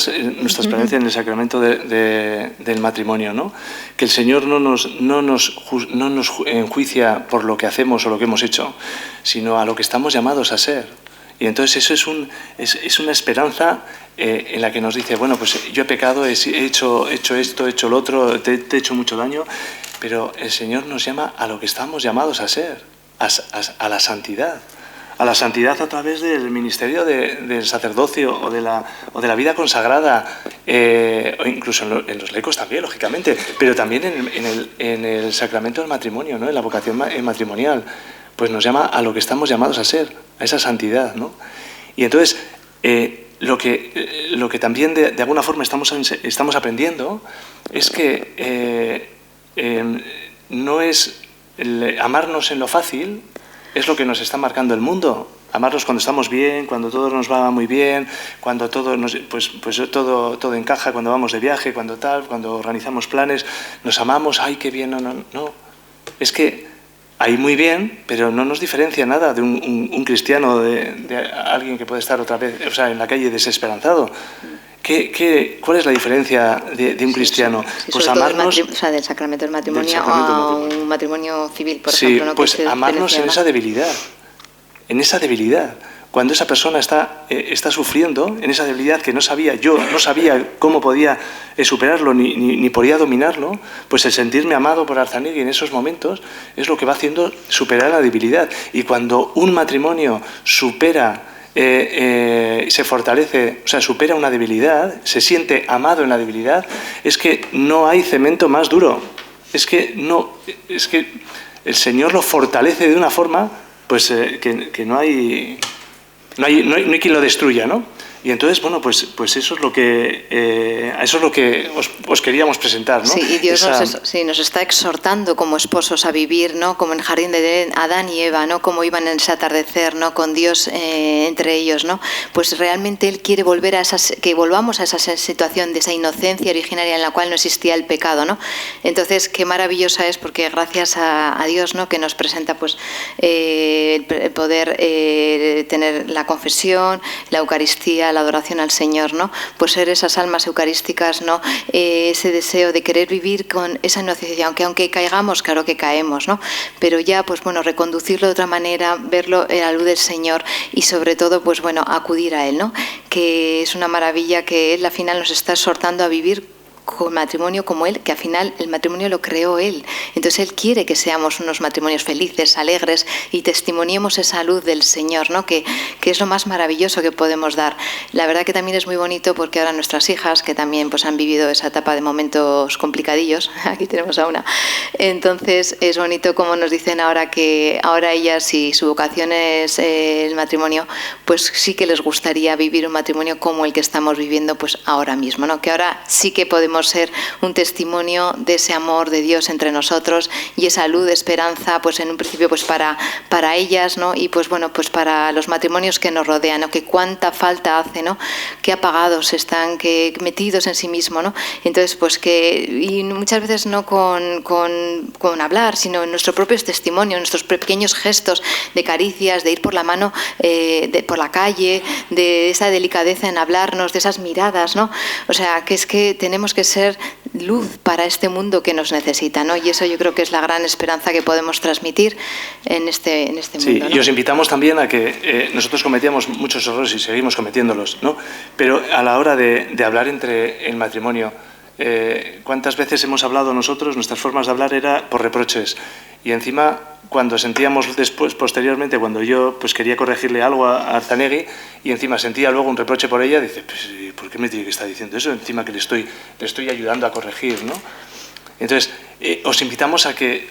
esperanza en el sacramento del matrimonio, ¿no? Que el Señor no nos enjuicia por lo que hacemos o lo que hemos hecho, sino a lo que estamos llamados a ser. Y entonces eso es una esperanza en la que nos dice, bueno, pues yo he pecado, he hecho esto, he hecho lo otro, te he hecho mucho daño, pero el Señor nos llama a lo que estamos llamados a ser, a la santidad. A la santidad a través del ministerio del sacerdocio o de la vida consagrada, o incluso en los laicos también, lógicamente, pero también en el sacramento del matrimonio, ¿no? En la vocación matrimonial. Pues nos llama a lo que estamos llamados a ser, a esa santidad, ¿no? Y entonces, lo que también de alguna forma estamos aprendiendo es que no es amarnos en lo fácil, es lo que nos está marcando el mundo. Amarnos cuando estamos bien, cuando todo nos va muy bien, cuando todo todo encaja, cuando vamos de viaje, cuando organizamos planes, nos amamos, ¡ay, qué bien! No. Es que ahí muy bien, pero no nos diferencia nada de un cristiano, de alguien que puede estar otra vez, o sea, en la calle desesperanzado. ¿Cuál es la diferencia de un cristiano? Sí, pues amarnos, del sacramento del matrimonio a un matrimonio civil, por ejemplo. ¿No? Pues amarnos en esa debilidad. Cuando esa persona está sufriendo, en esa debilidad que no sabía cómo podía superarlo ni podía dominarlo, pues el sentirme amado por Arzanegui en esos momentos es lo que va haciendo superar la debilidad. Y cuando un matrimonio supera, se fortalece, o sea, supera una debilidad, se siente amado en la debilidad, es que no hay cemento más duro. Es que el Señor lo fortalece de una forma, pues que no hay quien lo destruya, ¿no? Y entonces, bueno, pues eso es lo que os queríamos presentar, ¿no? Sí, y Dios nos está exhortando como esposos a vivir, ¿no? Como en el jardín de Edén, Adán y Eva, ¿no? Como iban en ese atardecer, ¿no? Con Dios entre ellos, ¿no? Pues realmente Él quiere que volvamos a esa situación de esa inocencia originaria en la cual no existía el pecado, ¿no? Entonces, qué maravillosa es, porque gracias a Dios, ¿no? Que nos presenta, pues, el poder tener la confesión, la Eucaristía, la adoración al Señor, ¿no? Pues ser esas almas eucarísticas, ¿no? Ese deseo de querer vivir con esa inocencia, aunque caigamos, claro que caemos, ¿no? Pero ya, pues bueno, reconducirlo de otra manera, verlo a la luz del Señor y sobre todo, pues bueno, acudir a Él, ¿no? Que es una maravilla que Él al final nos está exhortando a vivir con matrimonio como Él, que al final el matrimonio lo creó Él. Entonces Él quiere que seamos unos matrimonios felices, alegres y testimoniemos esa luz del Señor, ¿no? Que es lo más maravilloso que podemos dar. La verdad que también es muy bonito porque ahora nuestras hijas, que también pues han vivido esa etapa de momentos complicadillos, aquí tenemos a una, entonces es bonito como nos dicen ahora que ahora ellas, si su vocación es el matrimonio, pues sí que les gustaría vivir un matrimonio como el que estamos viviendo pues ahora mismo, ¿no? Que ahora sí que podemos ser un testimonio de ese amor de Dios entre nosotros y esa luz de esperanza, pues en un principio pues para ellas, ¿no? Y pues bueno, pues para los matrimonios que nos rodean, ¿no? Que cuánta falta hace, ¿no? Que apagados están, que metidos en sí mismos, ¿no? Entonces pues y muchas veces no con hablar, sino en nuestro propio testimonio, en nuestros pequeños gestos de caricias, de ir por la mano por la calle, de esa delicadeza en hablarnos, de esas miradas, ¿no? O sea, que es que tenemos que ser luz para este mundo que nos necesita, ¿no? Y eso yo creo que es la gran esperanza que podemos transmitir en este mundo, ¿no? Y os invitamos también a que nosotros cometíamos muchos errores y seguimos cometiéndolos, ¿no? Pero a la hora de hablar entre el matrimonio, ¿cuántas veces hemos hablado nosotros? Nuestras formas de hablar era por reproches. Y encima, cuando sentíamos después, posteriormente, cuando yo pues quería corregirle algo a Arzanegui y encima sentía luego un reproche por ella, dice, pues, ¿por qué me tiene que estar diciendo eso? Encima que le estoy ayudando a corregir, ¿no? Entonces, os invitamos a que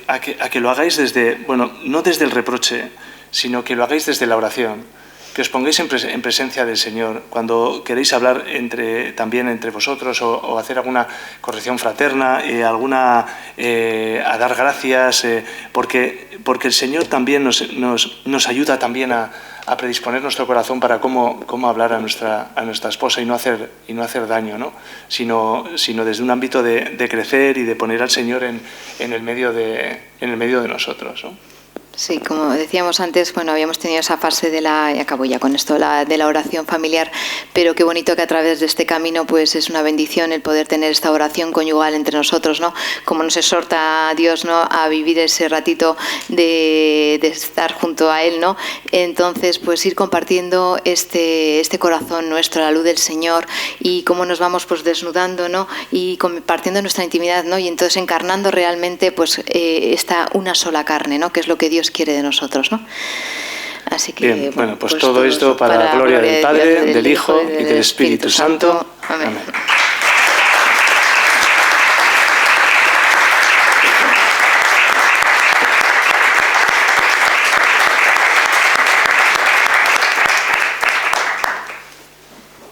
lo hagáis desde, bueno, no desde el reproche, sino que lo hagáis desde la oración. Que os pongáis en presencia del Señor cuando queréis hablar también entre vosotros o hacer alguna corrección fraterna, a dar gracias, porque el Señor también nos ayuda también a predisponer nuestro corazón para cómo hablar a nuestra esposa y no hacer daño, ¿no? Sino desde un ámbito de crecer y de poner al Señor en el medio de nosotros, ¿no? Sí, como decíamos antes, bueno, habíamos tenido esa fase y acabo ya con esto, de la oración familiar, pero qué bonito que a través de este camino pues es una bendición el poder tener esta oración conyugal entre nosotros, ¿no? Como nos exhorta a Dios, ¿no? A vivir ese ratito de estar junto a Él, ¿no? Entonces, pues ir compartiendo este corazón nuestro a la luz del Señor y cómo nos vamos pues desnudando, ¿no? Y compartiendo nuestra intimidad, ¿no? Y entonces encarnando realmente pues esta una sola carne, ¿no? Que es lo que Dios quiere de nosotros, ¿no? Así que, bien, bueno, pues todo esto para la gloria del Padre, del Hijo y del Espíritu Santo. Amén. Amén.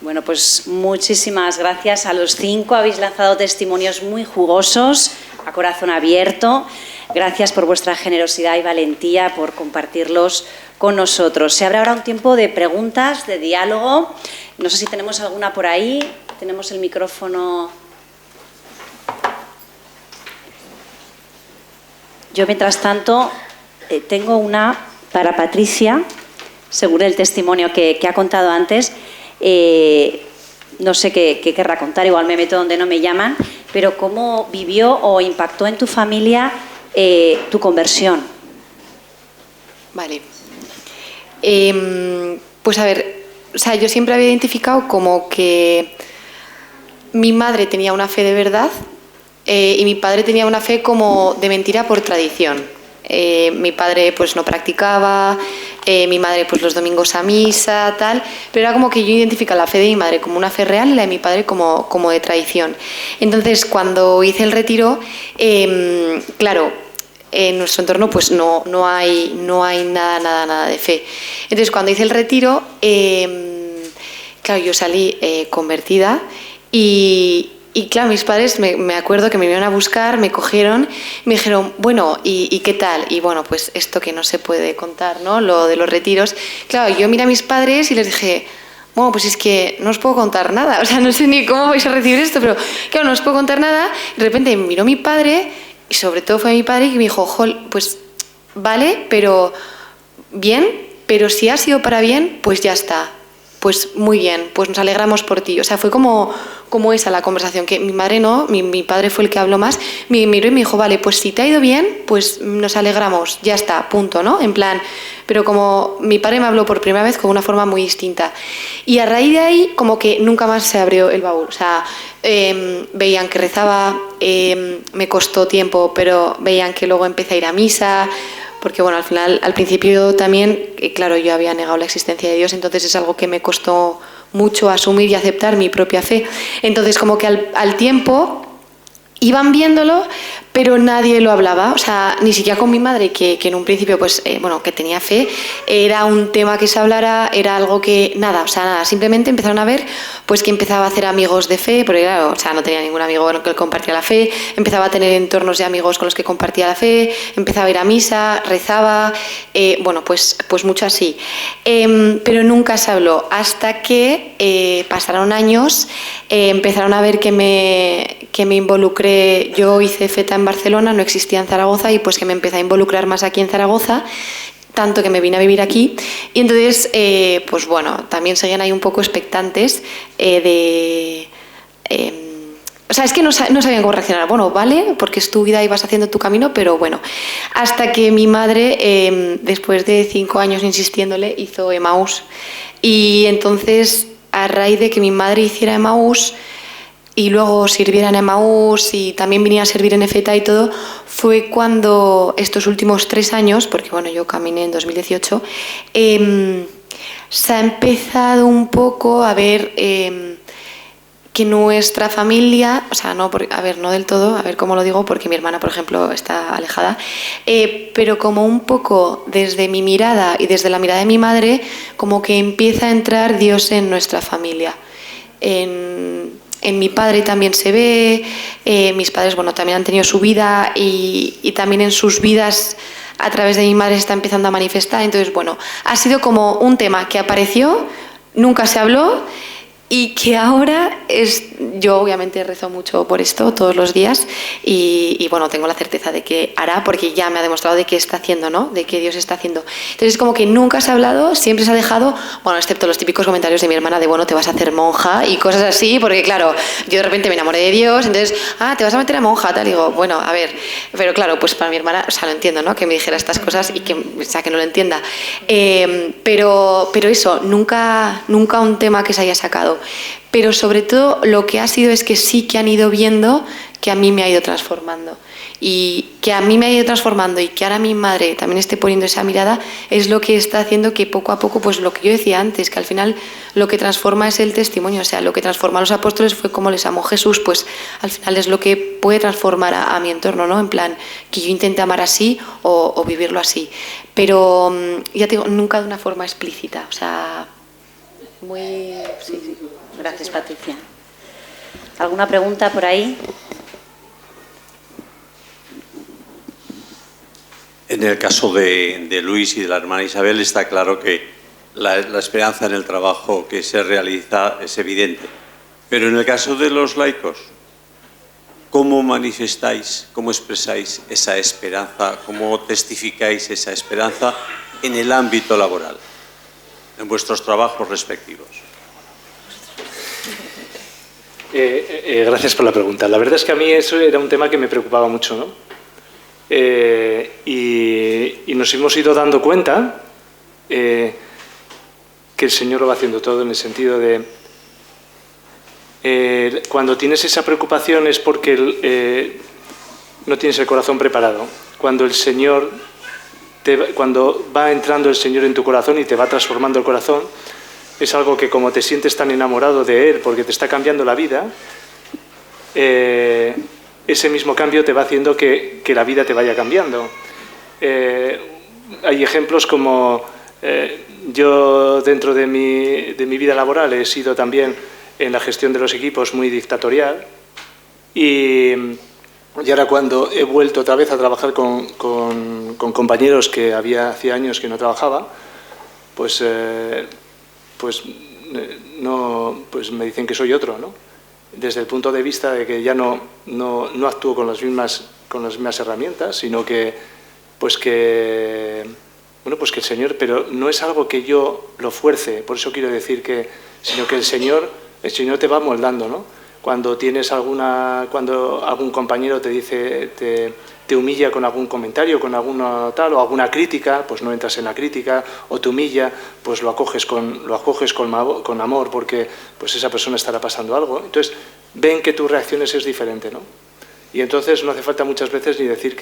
Bueno, pues muchísimas gracias a los 5. Habéis lanzado testimonios muy jugosos, a corazón abierto. Gracias por vuestra generosidad y valentía, por compartirlos con nosotros. Se abre ahora un tiempo de preguntas, de diálogo. No sé si tenemos alguna por ahí. Tenemos el micrófono. Yo, mientras tanto, tengo una para Patricia, según el testimonio que ha contado antes. No sé qué querrá contar, igual me meto donde no me llaman, pero ¿cómo vivió o impactó en tu familia tu conversión? Vale. Pues a ver, o sea, yo siempre había identificado como que mi madre tenía una fe de verdad y mi padre tenía una fe como de mentira por tradición. Mi padre pues no practicaba, mi madre pues los domingos a misa, tal, pero era como que yo identificaba la fe de mi madre como una fe real y la de mi padre como de tradición. Entonces, cuando hice el retiro, claro, en nuestro entorno pues no hay nada de fe. Entonces, cuando hice el retiro, claro, yo salí convertida y claro, mis padres, me acuerdo que me iban a buscar, me cogieron, me dijeron, bueno, ¿y qué tal? Y bueno, pues esto que no se puede contar, ¿no? Lo de los retiros. Claro, yo miré a mis padres y les dije, bueno, pues es que no os puedo contar nada, o sea, no sé ni cómo vais a recibir esto, pero claro, no os puedo contar nada. Y de repente me miró mi padre, y sobre todo fue mi padre, que me dijo, Jol, pues vale, pero bien, pero si ha sido para bien, pues ya está. pues muy bien, pues nos alegramos por ti. O sea, fue como esa la conversación, que mi madre no, mi padre fue el que habló más, me miró y me dijo, vale, pues si te ha ido bien, pues nos alegramos, ya está, punto, ¿no? En plan, pero como mi padre me habló por primera vez con una forma muy distinta. Y a raíz de ahí, como que nunca más se abrió el baúl. O sea, veían que rezaba, me costó tiempo, pero veían que luego empecé a ir a misa, porque bueno, al final, al principio también, claro, yo había negado la existencia de Dios, entonces es algo que me costó mucho asumir y aceptar mi propia fe. Entonces como que al tiempo iban viéndolo, pero nadie lo hablaba, o sea, ni siquiera con mi madre, que en un principio, pues, bueno, que tenía fe, era un tema que se hablara, era algo que, nada, o sea, nada, simplemente empezaron a ver, pues, que empezaba a hacer amigos de fe, porque claro, o sea, no tenía ningún amigo con el que compartía la fe, empezaba a tener entornos de amigos con los que compartía la fe, empezaba a ir a misa, rezaba, bueno, pues mucho así. Pero nunca se habló, hasta que pasaron años, empezaron a ver que me involucré, yo hice FETA en Barcelona, no existía en Zaragoza, y pues que me empecé a involucrar más aquí en Zaragoza, tanto que me vine a vivir aquí, y entonces, pues bueno, también seguían ahí un poco expectantes o sea, es que no sabían cómo reaccionar. Bueno, vale, porque es tu vida y vas haciendo tu camino, pero bueno. Hasta que mi madre, después de 5 años insistiéndole, hizo Emaús. Y entonces, a raíz de que mi madre hiciera Emaús y luego sirviera en Emaús y también viniera a servir en EFETA y todo, fue cuando estos últimos 3 años, porque bueno, yo caminé en 2018, se ha empezado un poco a ver que nuestra familia, o sea, no, a ver, no del todo, a ver cómo lo digo, porque mi hermana, por ejemplo, está alejada, pero como un poco desde mi mirada y desde la mirada de mi madre, como que empieza a entrar Dios en nuestra familia. En mi padre también se ve, mis padres, bueno, también han tenido su vida y también en sus vidas a través de mi madre se está empezando a manifestar. Entonces, bueno, ha sido como un tema que apareció, nunca se habló, y que ahora yo obviamente rezo mucho por esto todos los días y bueno, tengo la certeza de que hará, porque ya me ha demostrado de que está haciendo, ¿no? De que Dios está haciendo. Entonces como que nunca se ha hablado, siempre se ha dejado, bueno, excepto los típicos comentarios de mi hermana de, bueno, te vas a hacer monja y cosas así, porque claro, yo de repente me enamoré de Dios, entonces, te vas a meter a monja, tal, y digo, bueno, a ver, pero claro, pues para mi hermana, o sea, lo entiendo, ¿no? Que me dijera estas cosas y que, o sea, que no lo entienda. Pero eso, nunca un tema que se haya sacado. Pero sobre todo lo que ha sido es que sí que han ido viendo que a mí me ha ido transformando. Y que a mí me ha ido transformando y que ahora mi madre también esté poniendo esa mirada es lo que está haciendo que poco a poco, pues lo que yo decía antes, que al final lo que transforma es el testimonio. O sea, lo que transforma a los apóstoles fue cómo les amó Jesús, pues al final es lo que puede transformar a mi entorno, ¿no? En plan, que yo intente amar así o vivirlo así. Pero ya te digo, nunca de una forma explícita. O sea, muy... Sí. Gracias, Patricia. ¿Alguna pregunta por ahí? En el caso de Luis y de la hermana Isabel está claro que la esperanza en el trabajo que se realiza es evidente. Pero en el caso de los laicos, ¿cómo manifestáis, cómo expresáis esa esperanza, cómo testificáis esa esperanza en el ámbito laboral, en vuestros trabajos respectivos? Gracias por la pregunta. La verdad es que a mí eso era un tema que me preocupaba mucho, ¿no? Y nos hemos ido dando cuenta que el Señor lo va haciendo todo, en el sentido de cuando tienes esa preocupación es porque no tienes el corazón preparado. Cuando el Señor cuando va entrando el Señor en tu corazón y te va transformando el corazón, es algo que como te sientes tan enamorado de Él porque te está cambiando la vida, ese mismo cambio te va haciendo que la vida te vaya cambiando. Hay ejemplos como yo dentro de mi vida laboral he sido también en la gestión de los equipos muy dictatorial y ahora cuando he vuelto otra vez a trabajar con compañeros que hacía años que no trabajaba, pues me dicen que soy otro, ¿no? Desde el punto de vista de que ya no actúo con las mismas herramientas, sino que bueno, pues que el Señor, pero no es algo que yo lo fuerce, por eso quiero decir que, sino que el Señor te va moldando, ¿no? Cuando cuando algún compañero te dice, te humilla con algún comentario, con alguna tal, o alguna crítica, pues no entras en la crítica, o te humilla, pues lo acoges con amor, porque pues esa persona estará pasando algo. Entonces, ven que tus reacciones es diferente, ¿no? Y entonces no hace falta muchas veces ni decir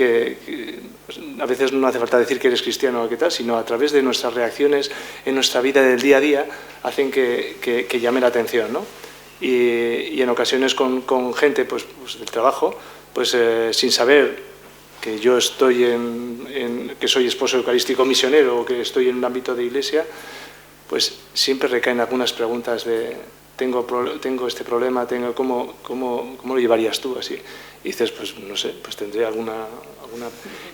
a veces no hace falta decir que eres cristiano o qué tal, sino a través de nuestras reacciones en nuestra vida del día a día hacen que llame la atención, ¿no? Y en ocasiones con gente pues del trabajo, pues sin saber que yo estoy que soy esposo eucarístico misionero o que estoy en un ámbito de iglesia, pues siempre recaen algunas preguntas de tengo este problema, ¿cómo lo llevarías tú así? Y dices, pues no sé, pues tendré alguna...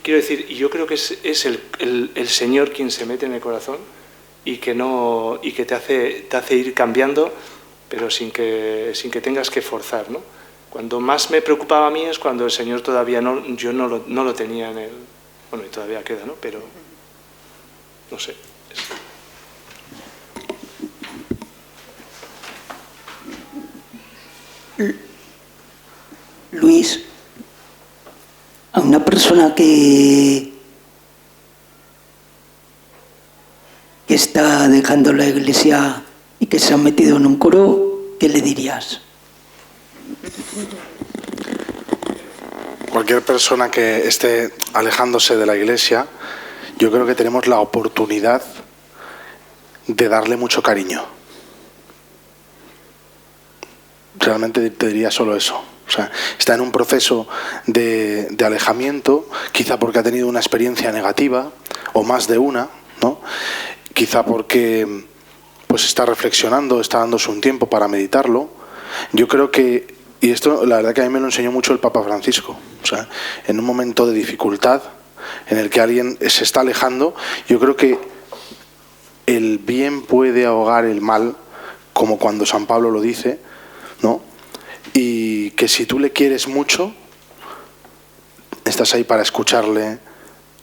Quiero decir, y yo creo que es el Señor quien se mete en el corazón y que te hace ir cambiando, pero sin que tengas que forzar, ¿no? Cuando más me preocupaba a mí es cuando el Señor todavía yo no lo tenía en él. Bueno, y todavía queda, ¿no? Pero no sé. Luis, a una persona que está dejando la iglesia y que se ha metido en un coro, ¿qué le dirías? Cualquier persona que esté alejándose de la iglesia, yo creo que tenemos la oportunidad de darle mucho cariño. Realmente te diría solo eso. O sea, está en un proceso de alejamiento, quizá porque ha tenido una experiencia negativa, o más de una, ¿no? Quizá porque pues está reflexionando, está dándose un tiempo para meditarlo. Yo creo que, y esto la verdad que a mí me lo enseñó mucho el Papa Francisco, o sea, en un momento de dificultad en el que alguien se está alejando, yo creo que el bien puede ahogar el mal, como cuando San Pablo lo dice, ¿no? Y que si tú le quieres mucho, estás ahí para escucharle,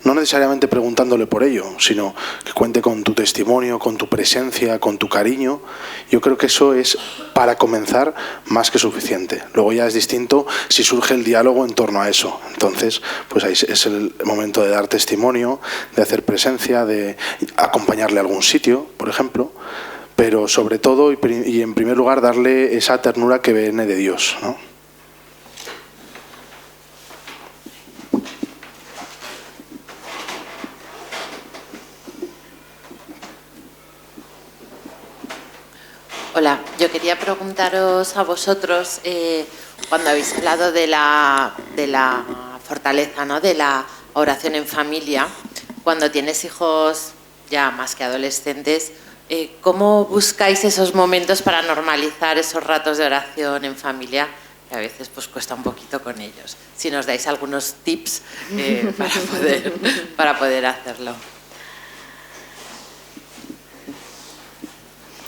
no necesariamente preguntándole por ello, sino que cuente con tu testimonio, con tu presencia, con tu cariño. Yo creo que eso es, para comenzar, más que suficiente. Luego ya es distinto si surge el diálogo en torno a eso. Entonces, pues ahí es el momento de dar testimonio, de hacer presencia, de acompañarle a algún sitio, por ejemplo. Pero sobre todo y en primer lugar darle esa ternura que viene de Dios, ¿no? Hola, yo quería preguntaros a vosotros, cuando habéis hablado de la fortaleza, ¿no?, de la oración en familia, cuando tienes hijos ya más que adolescentes, ¿cómo buscáis esos momentos para normalizar esos ratos de oración en familia? Que a veces pues cuesta un poquito con ellos. Si nos dais algunos tips para poder hacerlo.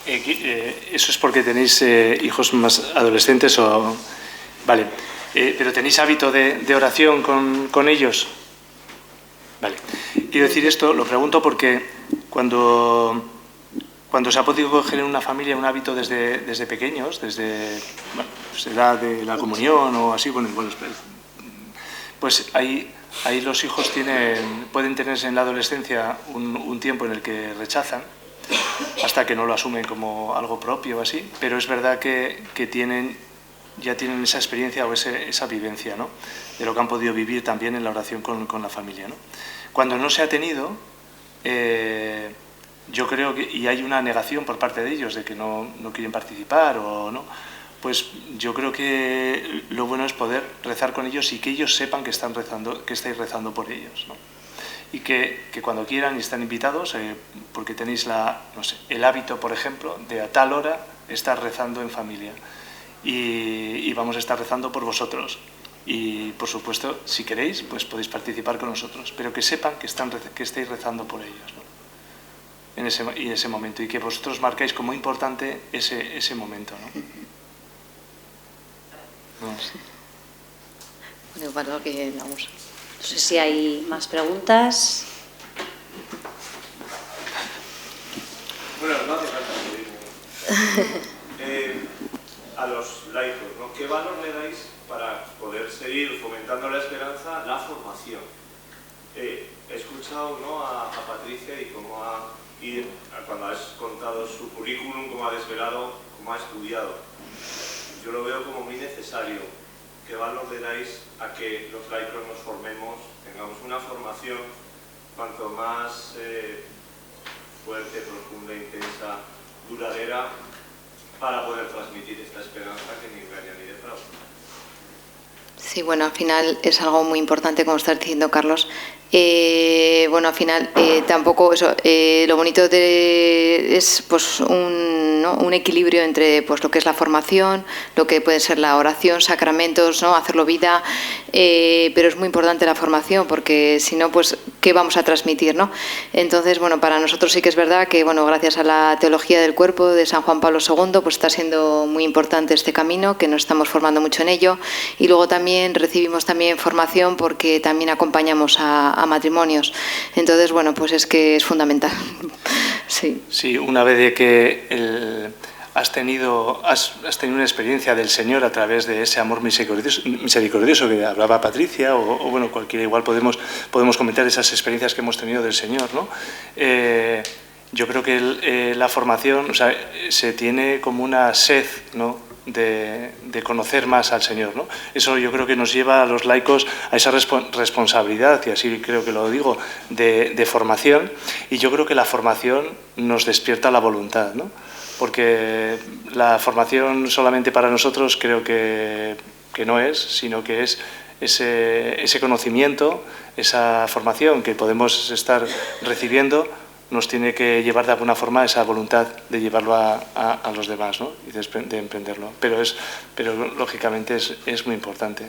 ¿Eso es porque tenéis hijos más adolescentes o...? Vale. ¿Pero tenéis hábito de oración con ellos? Vale. Quiero decir esto, lo pregunto porque cuando se ha podido coger en una familia un hábito desde pequeños, desde pues edad de la comunión o así, pues ahí los hijos pueden tenerse en la adolescencia un tiempo en el que rechazan, hasta que no lo asumen como algo propio o así, pero es verdad que ya tienen esa experiencia o esa vivencia, ¿no?, de lo que han podido vivir también en la oración con la familia, ¿no? Cuando no se ha tenido, yo creo que, y hay una negación por parte de ellos de que no quieren participar o no, pues yo creo que lo bueno es poder rezar con ellos y que ellos sepan que estáis rezando por ellos, ¿no? Y que cuando quieran y están invitados, porque tenéis el hábito, por ejemplo, de a tal hora estar rezando en familia y vamos a estar rezando por vosotros. Y, por supuesto, si queréis, pues podéis participar con nosotros, pero que sepan que estáis rezando por ellos, ¿no?, en ese momento, y que vosotros marcáis como importante ese momento, ¿no? Bueno, igual que vamos. No sé si hay más preguntas. Bueno, no hace falta. A los laicos, ¿no? ¿Qué valor le dais para poder seguir fomentando la esperanza, la formación? He escuchado, ¿no?, a Patricia y cómo cuando has contado su currículum, cómo ha desvelado, cómo ha estudiado. Yo lo veo como muy necesario. ¿Qué valor le dais a que los laicos nos formemos, tengamos una formación cuanto más fuerte, profunda, intensa, duradera, para poder transmitir esta esperanza que ni engaña ni defrauda? Sí, bueno, al final es algo muy importante, como estás diciendo, Carlos. Bueno, al final tampoco eso, lo bonito es pues un equilibrio entre pues lo que es la formación, lo que puede ser la oración, sacramentos, ¿no?, hacerlo vida, pero es muy importante la formación, porque si no, pues ¿qué vamos a transmitir, no? Entonces, bueno, para nosotros sí que es verdad que, bueno, gracias a la teología del cuerpo de San Juan Pablo II, pues está siendo muy importante este camino, que nos estamos formando mucho en ello, y luego también recibimos también formación porque también acompañamos a matrimonios. Entonces, bueno, pues es que es fundamental. Sí. Sí, una vez de que has tenido una experiencia del Señor a través de ese amor misericordioso que hablaba Patricia, o bueno, cualquiera, igual podemos comentar esas experiencias que hemos tenido del Señor, ¿no? Yo creo que la formación, o sea, se tiene como una sed, ¿no?, de conocer más al Señor, ¿no? Eso yo creo que nos lleva a los laicos a esa responsabilidad, y así creo que lo digo, de formación, y yo creo que la formación nos despierta la voluntad, ¿no? Porque la formación solamente para nosotros creo que no es, sino que es ese conocimiento, esa formación que podemos estar recibiendo, nos tiene que llevar de alguna forma a esa voluntad de llevarlo a los demás, ¿no?, y de emprenderlo. Pero lógicamente es muy importante.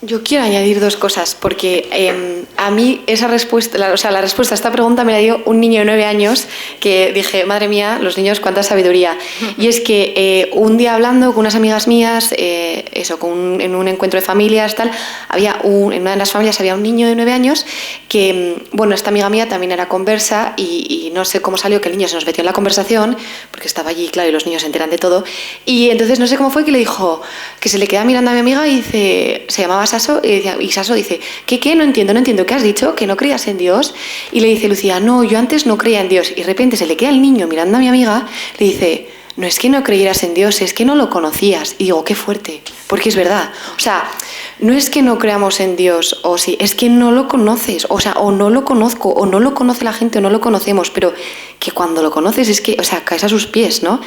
Yo quiero añadir dos cosas, porque a mí esa respuesta, la respuesta a esta pregunta me la dio un niño de 9 años, que dije, madre mía, los niños, cuánta sabiduría. Y es que un día hablando con unas amigas mías, en un encuentro de familias, tal, en una de las familias había un niño de 9 años que, bueno, esta amiga mía también era conversa, y no sé cómo salió que el niño se nos metió en la conversación, porque estaba allí, claro, y los niños se enteran de todo, y entonces no sé cómo fue que le dijo, que se le queda mirando a mi amiga y dice, se llamaba Saso, y Saso dice, ¿qué? No entiendo, ¿qué has dicho? ¿Que no creías en Dios? Y le dice Lucía, no, yo antes no creía en Dios. Y de repente se le queda el niño mirando a mi amiga, le dice, no es que no creyeras en Dios, es que no lo conocías. Y digo, qué fuerte, porque es verdad. O sea, no es que no creamos en Dios, o sí, es que no lo conoces, o sea, o no lo conozco, o no lo conoce la gente, o no lo conocemos, pero que cuando lo conoces es que, o sea, caes a sus pies, ¿no?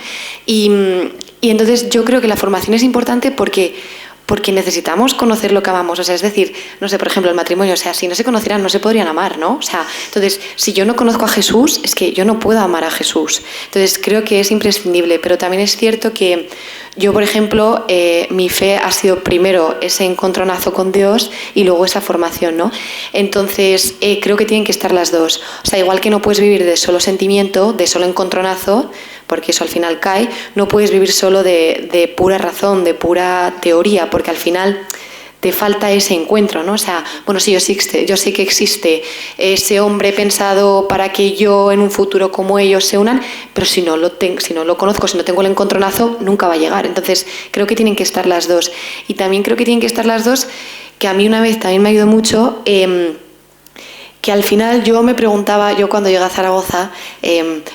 Y entonces yo creo que la formación es importante porque necesitamos conocer lo que amamos, o sea, es decir, no sé, por ejemplo, el matrimonio, o sea, si no se conocieran no se podrían amar, ¿no? O sea, entonces, si yo no conozco a Jesús, es que yo no puedo amar a Jesús. Entonces, creo que es imprescindible, pero también es cierto que yo, por ejemplo, mi fe ha sido primero ese encontronazo con Dios y luego esa formación, ¿no? Entonces, creo que tienen que estar las dos. O sea, igual que no puedes vivir de solo sentimiento, de solo encontronazo, porque eso al final cae, no puedes vivir solo de pura razón, de pura teoría, porque al final te falta ese encuentro, ¿no? O sea, bueno, sí, yo sé que existe ese hombre pensado para que yo en un futuro como ellos se unan, pero si no lo conozco, si no tengo el encontronazo, nunca va a llegar. Entonces, creo que tienen que estar las dos. Y también creo que tienen que estar las dos, que a mí una vez también me ayudó mucho, que al final yo cuando llegué a Zaragoza,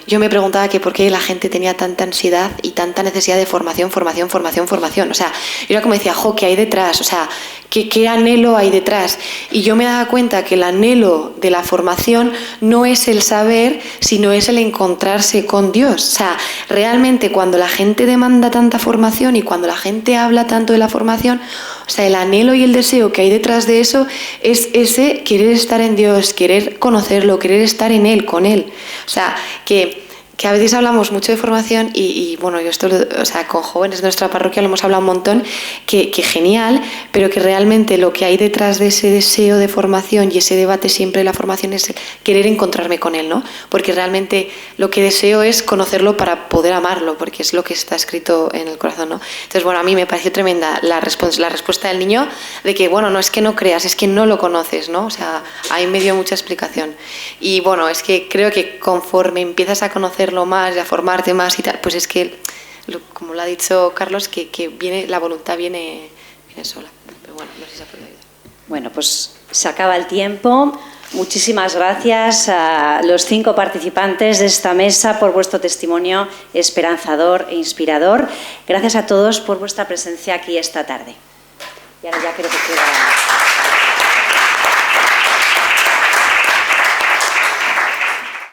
yo me preguntaba que por qué la gente tenía tanta ansiedad y tanta necesidad de formación. O sea, yo era como decía, ¿qué hay detrás? O sea, ¿qué anhelo hay detrás? Y yo me daba cuenta que el anhelo de la formación no es el saber, sino es el encontrarse con Dios. O sea, realmente cuando la gente demanda tanta formación y cuando la gente habla tanto de la formación, o sea, el anhelo y el deseo que hay detrás de eso es ese querer estar en Dios, querer conocerlo, querer estar en Él, con Él. O sea, que que a veces hablamos mucho de formación y bueno, yo esto, o sea, con jóvenes de nuestra parroquia lo hemos hablado un montón, que genial, pero que realmente lo que hay detrás de ese deseo de formación y ese debate siempre de la formación es querer encontrarme con él, ¿no? Porque realmente lo que deseo es conocerlo para poder amarlo, porque es lo que está escrito en el corazón, ¿no? Entonces, bueno, a mí me pareció tremenda la respuesta del niño de que, bueno, no es que no creas, es que no lo conoces, ¿no? O sea, ahí me dio mucha explicación. Y bueno, es que creo que conforme empiezas a conocerlo más y a formarte más y tal, pues es que, como lo ha dicho Carlos, que viene, la voluntad viene sola. Pero bueno, no sé si se ha podido ayudar. Bueno, pues se acaba el tiempo. Muchísimas gracias a los 5 participantes de esta mesa por vuestro testimonio esperanzador e inspirador. Gracias a todos por vuestra presencia aquí esta tarde. Y ahora ya creo que queda...